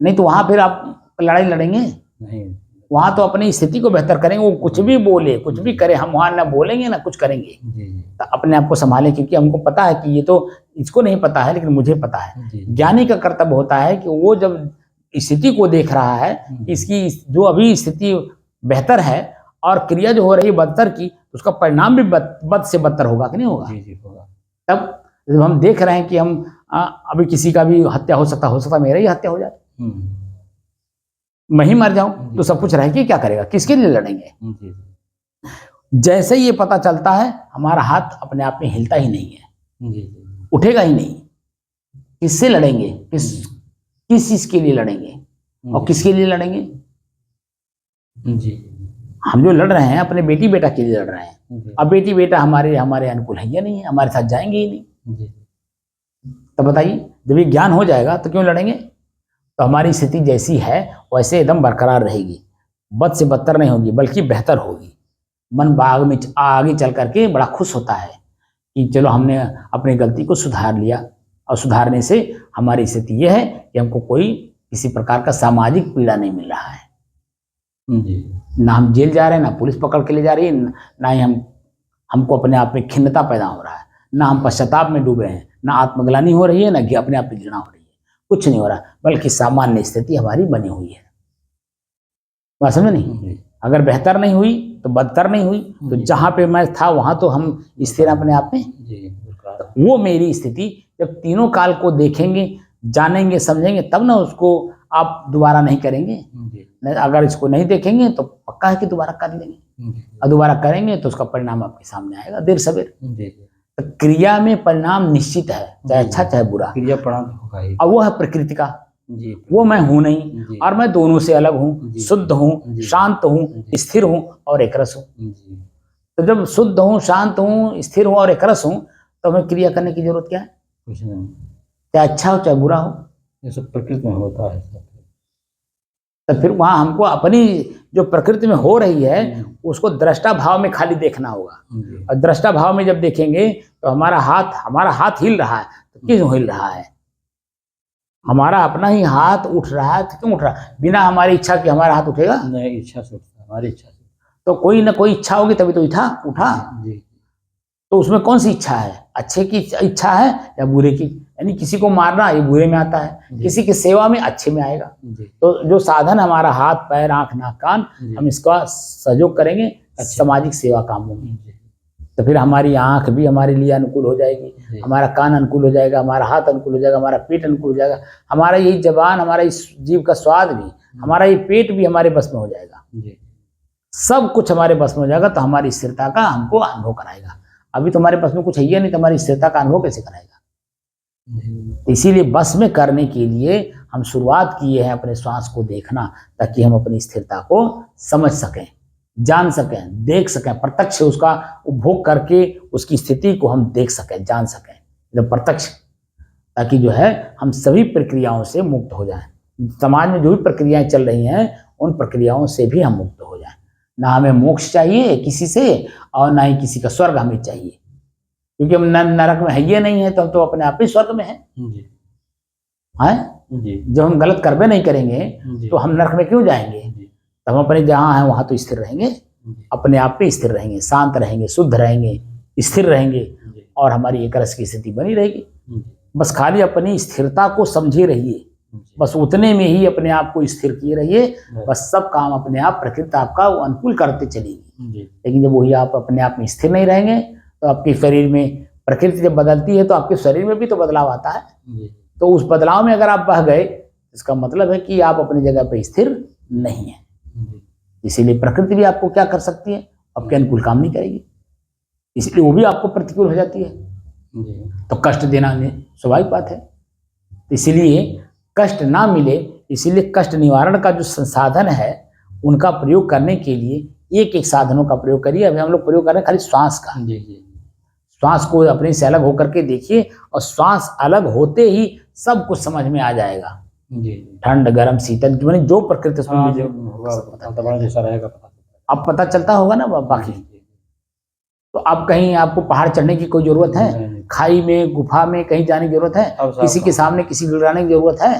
नहीं तो वहां फिर आप लड़ाई लड़ेंगे नहीं, वहां तो अपनी स्थिति को बेहतर करेंगे। वो कुछ भी बोले, कुछ भी करे, हम वहां ना बोलेंगे ना कुछ करेंगे, तो अपने आप को संभालें, क्योंकि हमको पता है कि ये तो इसको नहीं पता है, लेकिन मुझे पता है। ज्ञानी का कर्तव्य होता है कि वो जब स्थिति को देख रहा है, इसकी जो अभी स्थिति बेहतर है और क्रिया जो हो रही है बदतर की, उसका परिणाम भी बद से बदतर होगा कि नहीं होगा? होगा। तब जब हम देख रहे हैं कि हम अभी किसी का भी हत्या हो सकता मेरा ही हत्या हो जाए, मैं ही मर जाऊं, तो सब कुछ रह के क्या करेगा, किसके लिए लड़ेंगे? जैसे ये पता चलता है, हमारा हाथ अपने आप में हिलता ही नहीं है, उठेगा ही नहीं। किससे लड़ेंगे, किस चीज के लिए लड़ेंगे और किसके लिए लड़ेंगे? हम जो लड़ रहे हैं अपने बेटी बेटा के लिए लड़ रहे हैं। अब बेटी बेटा हमारे अनुकूल है या नहीं है, हमारे साथ जाएंगे ही नहीं। तो बताइए, जब ये ज्ञान हो जाएगा तो क्यों लड़ेंगे? तो हमारी स्थिति जैसी है वैसे एकदम बरकरार रहेगी, बद से बदतर नहीं होगी, बल्कि बेहतर होगी। मन बाग में आगे चल करके बड़ा खुश होता है कि चलो हमने अपनी गलती को सुधार लिया, और सुधारने से हमारी स्थिति यह है कि हमको कोई किसी प्रकार का सामाजिक पीड़ा नहीं मिल रहा है। जी ना हम जेल जा रहे हैं, ना पुलिस पकड़ के ले जा रही है, ना ही हमको अपने आप में खिन्नता पैदा हो रहा है, ना हम पश्चाताप में डूबे हैं, ना आत्मग्लानि हो रही है, ना कि अपने आप पे घृणा हो रही है, कुछ नहीं हो रहा, बल्कि सामान्य स्थिति हमारी बनी हुई है। बात समझे नहीं? अगर बेहतर नहीं हुई तो बदतर नहीं हुई, तो जहां पे मैं था वहां तो हम स्थिर अपने आप में। वो मेरी स्थिति जब तीनों काल को देखेंगे, जानेंगे, समझेंगे, तब ना उसको आप दोबारा नहीं करेंगे। अगर इसको नहीं देखेंगे तो पक्का है कि दोबारा कर लेंगे, और दोबारा करेंगे तो उसका परिणाम आपके सामने आएगा देर सवेर। तो क्रिया में परिणाम निश्चित है, चाहे अच्छा चाहे बुरा, क्रिया परिणाम होगा ही। और वो है प्रकृति का, वो मैं हूं नहीं, और मैं दोनों से अलग हूँ, शुद्ध हूँ, शांत हूँ, स्थिर हूँ और एकरस हूँ। तो जब शुद्ध हूँ, शांत हूँ, स्थिर हूँ और एकरस हूँ, तो हमें क्रिया करने की जरूरत क्या है? कुछ नहीं, चाहे अच्छा हो चाहे बुरा हो, ये सब प्रकृति में होता है। तो फिर वहां हमको अपनी जो प्रकृति में हो रही है उसको दृष्टा भाव में खाली देखना होगा। और दृष्टा भाव में जब देखेंगे तो हमारा हाथ हिल रहा है, तो क्यों हिल रहा है? हमारा अपना ही हाथ उठ रहा है, तो क्यों उठ रहा है? बिना हमारी इच्छा के हमारा हाथ उठेगा? नहीं, इच्छा से उठता है, हमारी इच्छा से। तो कोई ना कोई इच्छा होगी तभी तो उठा। तो उसमें कौन सी इच्छा है? अच्छे की इच्छा है या बुरे की? यानी किसी को मारना ये बुरे में आता है, किसी की सेवा में अच्छे में आएगा। तो जो साधन हमारा हाथ पैर आंख नाक कान, हम इसका सहयोग करेंगे सामाजिक सेवा कामों में, तो फिर हमारी आंख भी हमारे लिए अनुकूल हो जाएगी, हमारा कान अनुकूल हो जाएगा, हमारा हाथ अनुकूल हो जाएगा, हमारा पेट अनुकूल हो जाएगा, हमारा यही जबान, हमारा इस जीव का स्वाद भी, हमारा ये पेट भी हमारे बस में हो जाएगा, सब कुछ हमारे बस में हो जाएगा। तो हमारी स्थिरता का हमको अनुभव कराएगा। अभी तुम्हारे बस में कुछ है ही नहीं, तो हमारी स्थिरता का अनुभव कैसे कराएगा? इसीलिए बस में करने के लिए हम शुरुआत किए हैं अपने श्वास को देखना, ताकि हम अपनी स्थिरता को समझ सकें, जान सकें, देख सकें, प्रत्यक्ष उसका उपभोग करके उसकी स्थिति को हम देख सकें, जान सकें, जब प्रत्यक्ष, ताकि जो है हम सभी प्रक्रियाओं से मुक्त हो जाएं। समाज में जो भी प्रक्रियाएं चल रही हैं उन प्रक्रियाओं से भी हम मुक्त हो जाएं। ना हमें मोक्ष चाहिए किसी से, और ना ही किसी का स्वर्ग हमें चाहिए, क्योंकि हम नरक में है ये नहीं है, तो हम तो अपने आप ही स्वर्ग में हैं। जब हम गलत कर्म नहीं करेंगे तो हम नरक में क्यों जाएंगे? तो हम अपने जहाँ हैं वहां तो स्थिर रहेंगे, अपने आप पे स्थिर रहेंगे, शांत रहेंगे, शुद्ध रहेंगे, स्थिर रहेंगे, और हमारी एक रस की स्थिति बनी रहेगी। बस खाली अपनी स्थिरता को समझे रहिए, बस उतने में ही अपने आप को स्थिर किए रहिए, बस सब काम अपने आप प्रकृति आपका वो अनुकूल करते चलेगी। लेकिन जब वही आप अपने आप में स्थिर नहीं रहेंगे तो आपके शरीर में प्रकृति जब बदलती है तो आपके शरीर में भी तो बदलाव आता है। तो उस बदलाव में अगर आप बह गए, इसका मतलब है कि आप अपनी जगह पे स्थिर नहीं है। इसीलिए प्रकृति भी आपको क्या कर सकती है? आपके अनुकूल काम नहीं करेगी, इसलिए वो भी आपको प्रतिकूल हो जाती है। तो कष्ट देना स्वाभाविक बात है। इसीलिए कष्ट ना मिले, इसीलिए कष्ट निवारण का जो संसाधन है उनका प्रयोग करने के लिए एक एक साधनों का प्रयोग करिए। अभी हम लोग प्रयोग कर रहे हैं खाली श्वास का। श्वास को अपने से अलग होकर के देखिए, और श्वास अलग होते ही सब कुछ समझ में आ जाएगा। ठंड गर्म शीतल जो प्रकृति अब पता चलता होगा ना बाकी। तो अब कहीं आपको पहाड़ चढ़ने की कोई जरूरत है? खाई में गुफा में कहीं जाने की जरूरत है? किसी के सामने किसी गिराने की जरूरत है?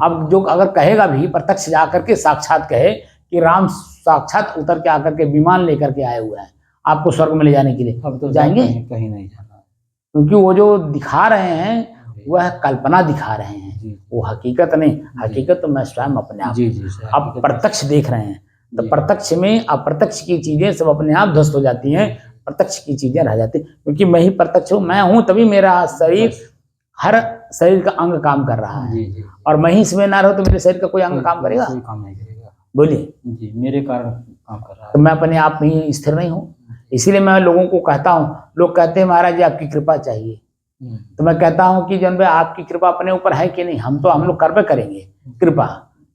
अब जो अगर कहेगा भी प्रत्यक्ष जाकर के साक्षात कहे कि राम साक्षात उतर के आकर के विमान लेकर के आए हुए हैं आपको स्वर्ग में ले जाने के लिए, अब तो जाएंगे? कहीं नहीं जाना, क्योंकि वो जो दिखा रहे हैं वह कल्पना दिखा रहे हैं, वो हकीकत नहीं। हकीकत तो मैं स्वयं अपने आप अब प्रत्यक्ष देख रहे हैं। तो प्रत्यक्ष में अप्रत्यक्ष की चीजें सब अपने आप ध्वस्त हो जाती हैं, प्रत्यक्ष की चीजें रह जाती, क्योंकि मैं ही प्रत्यक्ष हूँ, मैं हूँ तभी मेरा शरीर, हर शरीर का अंग काम कर रहा है। और मैं ही इसमें ना रहो तो मेरे शरीर का कोई अंग काम करेगा? कोई काम नहीं करेगा। बोलिए जी, मेरे कारण काम कर रहा है, तो मैं अपने आप में ही स्थिर नहीं हूँ। इसीलिए मैं लोगों को कहता हूँ, लोग कहते हैं महाराज जी आपकी कृपा चाहिए, तो मैं कहता हूँ कि जन भाई आपकी कृपा अपने ऊपर है कि नहीं? हम लोग कर्म करेंगे कृपा,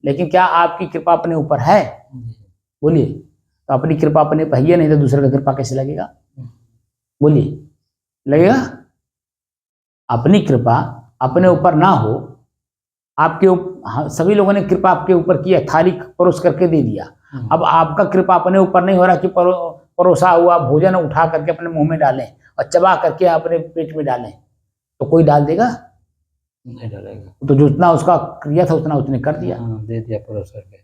लेकिन क्या आपकी कृपा अपने ऊपर है? बोलिए। तो अपनी कृपा अपने पर ही नहीं तो दूसरे का कृपा कैसे लगेगा? बोलिए, लगेगा? अपनी कृपा अपने ऊपर ना हो, आपके सभी लोगों ने कृपा आपके ऊपर किया, थाली परोस करके दे दिया। अब आपका कृपा अपने ऊपर नहीं हो रहा कि परोसा हुआ भोजन उठा करके अपने मुंह में डालें और चबा करके अपने पेट में डालें, तो कोई डाल देगा? नहीं डरेगा। तो जो उतना उसका क्रिया था उतना उसने कर दिया। हाँ, दे दिया पुरस्कार के।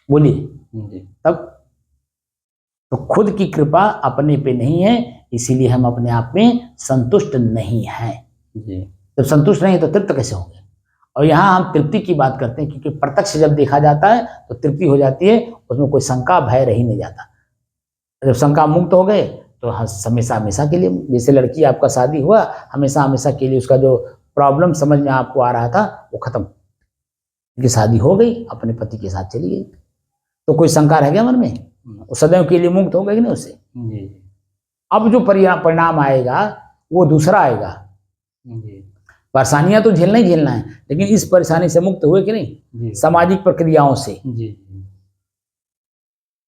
बोलिए जी। तब तो खुद की कृपा अपने पे नहीं है, इसीलिए हम अपने आप में संतुष्ट नहीं हैं। जी। जब संतुष्ट नहीं है तो तृप्त कैसे होंगे? और यहाँ हम तृप्ति की बात करते हैं क्योंकि प्रत्यक्ष जब देखा जाता है तो तृप्ति हो जाती है, उसमें कोई शंका भय रह ही नहीं जाता। जब शंका मुक्त हो गए तो हमेशा हमेशा के लिए, जैसे लड़की आपका शादी हुआ, हमेशा हमेशा के लिए उसका जो प्रॉब्लम समझ में आपको आ रहा था वो खत्म, क्योंकि शादी हो गई, अपने पति के साथ चली गई, तो कोई शंका रह गया मन में? वो सदैव के लिए मुक्त हो गई ना उससे। जी। अब जो परिणाम आएगा वो दूसरा आएगा। जी। परेशानियां तो झेलना ही झेलना है, लेकिन इस परेशानी से मुक्त हुए कि नहीं? जी। सामाजिक प्रक्रियाओं से। जी।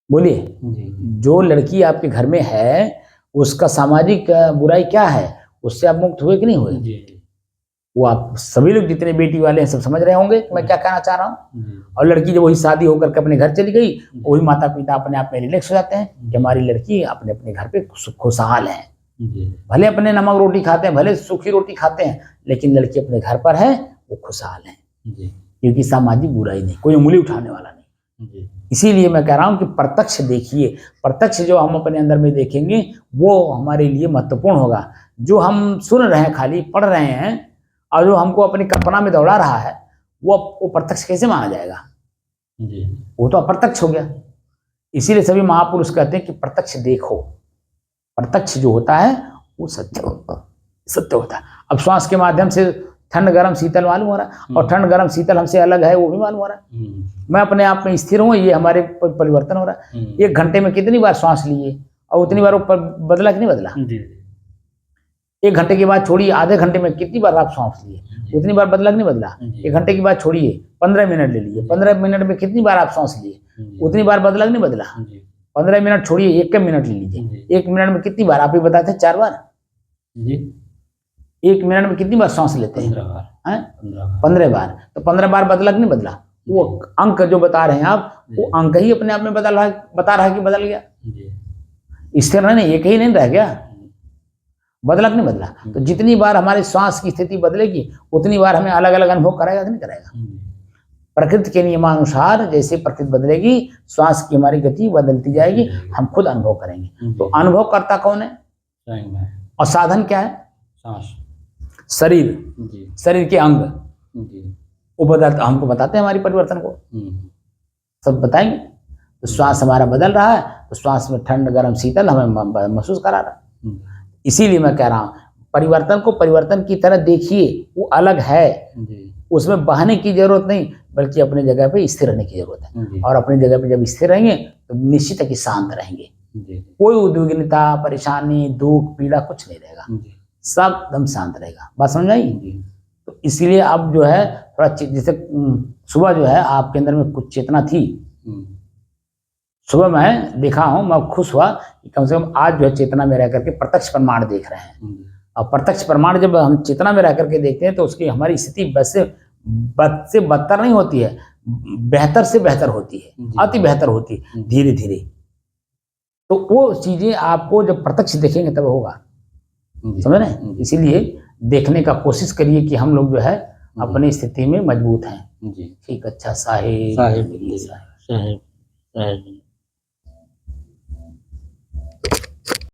बोलिए, जी। जो लड़की आपके घर में है उसका सामाजिक बुराई क्या है, उससे आप मुक्त हुए कि नहीं हुए? जी। वो आप सभी लोग जितने बेटी वाले हैं सब समझ रहे होंगे मैं क्या कहना चाह रहा हूँ। जी। और लड़की जब वही शादी होकर के अपने घर चली गई, वही माता पिता अपने आप में रिलैक्स हो जाते हैं कि हमारी लड़की अपने अपने घर पे खुशहाल है। जी। भले अपने नमक रोटी खाते हैं, भले सूखी रोटी खाते हैं, लेकिन लड़की अपने घर पर है, वो खुशहाल है। जी। क्योंकि सामाजिक बुराई नहीं, कोई उंगली उठाने वाला नहीं। जी। इसीलिए मैं कह रहा हूँ कि प्रत्यक्ष देखिए, प्रत्यक्ष जो हम अपने अंदर में देखेंगे वो हमारे लिए महत्वपूर्ण होगा। जो हम सुन रहे हैं, खाली पढ़ रहे हैं, और जो हमको अपनी कल्पना में दौड़ा रहा है, वो प्रत्यक्ष कैसे माना जाएगा? जी। वो तो अप्रत्यक्ष हो गया। इसीलिए सभी महापुरुष कहते हैं कि प्रत्यक्ष देखो। प्रत्यक्ष जो होता है वो सत्य होता है। अब श्वास के माध्यम से ठंड गर्म शीतल मालूम हो रहा है, और ठंड गर्म शीतल हमसे अलग है वो भी मालूम हो रहा है। मैं अपने आप में स्थिर हूँ, ये हमारे परिवर्तन हो रहा है। 1 घंटे में कितनी बार श्वास लिए और उतनी बार ऊपर बदला कि नहीं बदला? 1 घंटे के बाद छोड़िए, आधे घंटे में कितनी बार आप सांस लिए, उतनी बार बदला कि नहीं बदला? 1 घंटे के बाद छोड़िए, 15 मिनट ले लिए, 15 मिनट में कितनी बार आप सांस लिए, उतनी बार बदला कि नहीं बदला? 15 मिनट छोड़िए, 1 मिनट ले लीजिए, 1 मिनट में कितनी बार? आप ही बताते हैं, 4 बार। 1 मिनट में कितनी बार सांस लेते हैं? 15 बार। तो 15 बार बदला कि नहीं बदला? वो अंक जो बता रहे हैं आप, वो अंक ही अपने आप में बता रहा है कि बदल गया। स्थिर नहीं, एक ही नहीं रह गया, बदला कि नहीं बदला? तो जितनी बार हमारे श्वास की स्थिति बदलेगी उतनी बार हमें अलग अलग अनुभव कराएगा कि नहीं कराएगा? प्रकृति के नियमानुसार जैसे प्रकृति बदलेगी, श्वास की हमारी गति बदलती जाएगी, हम खुद अनुभव करेंगे। तो अनुभव करता कौन है और साधन क्या है? शरीर, शरीर के अंग वो बदलता, हमको बताते हैं हमारी परिवर्तन को, सब बताएंगे। तो श्वास हमारा बदल रहा है, तो श्वास में ठंड गर्म शीतल हमें महसूस करा रहा है। इसीलिए मैं कह रहा हूँ परिवर्तन को परिवर्तन की तरह देखिए, वो अलग है, उसमें बहाने की जरूरत नहीं, बल्कि अपने जगह पे स्थिर रहने की जरूरत है। और अपनी जगह पे जब स्थिर रहेंगे तो निश्चित है कि शांत रहेंगे, कोई उद्विग्नता, परेशानी, दुख, पीड़ा कुछ नहीं रहेगा, सब एकदम शांत रहेगा। बात समझ आई? तो इसलिए अब जो है थोड़ा जैसे सुबह जो है आपके अंदर में कुछ चेतना थी, सुबह मैं देखा हूं, मैं खुश हुआ कि कम से कम आज जो है चेतना में रह करके प्रत्यक्ष प्रमाण देख रहे हैं। और प्रत्यक्ष प्रमाण जब हम चेतना में रह करके देखते हैं तो उसकी हमारी स्थिति बद से बदतर नहीं होती है, बेहतर से बेहतर होती है, अति बेहतर होती है धीरे धीरे। तो वो चीजें आपको जब प्रत्यक्ष देखेंगे तब होगा, समझ रहे? इसीलिए देखने का कोशिश करिए कि हम लोग जो है अपनी स्थिति में मजबूत हैं। ठीक, अच्छा साहिब।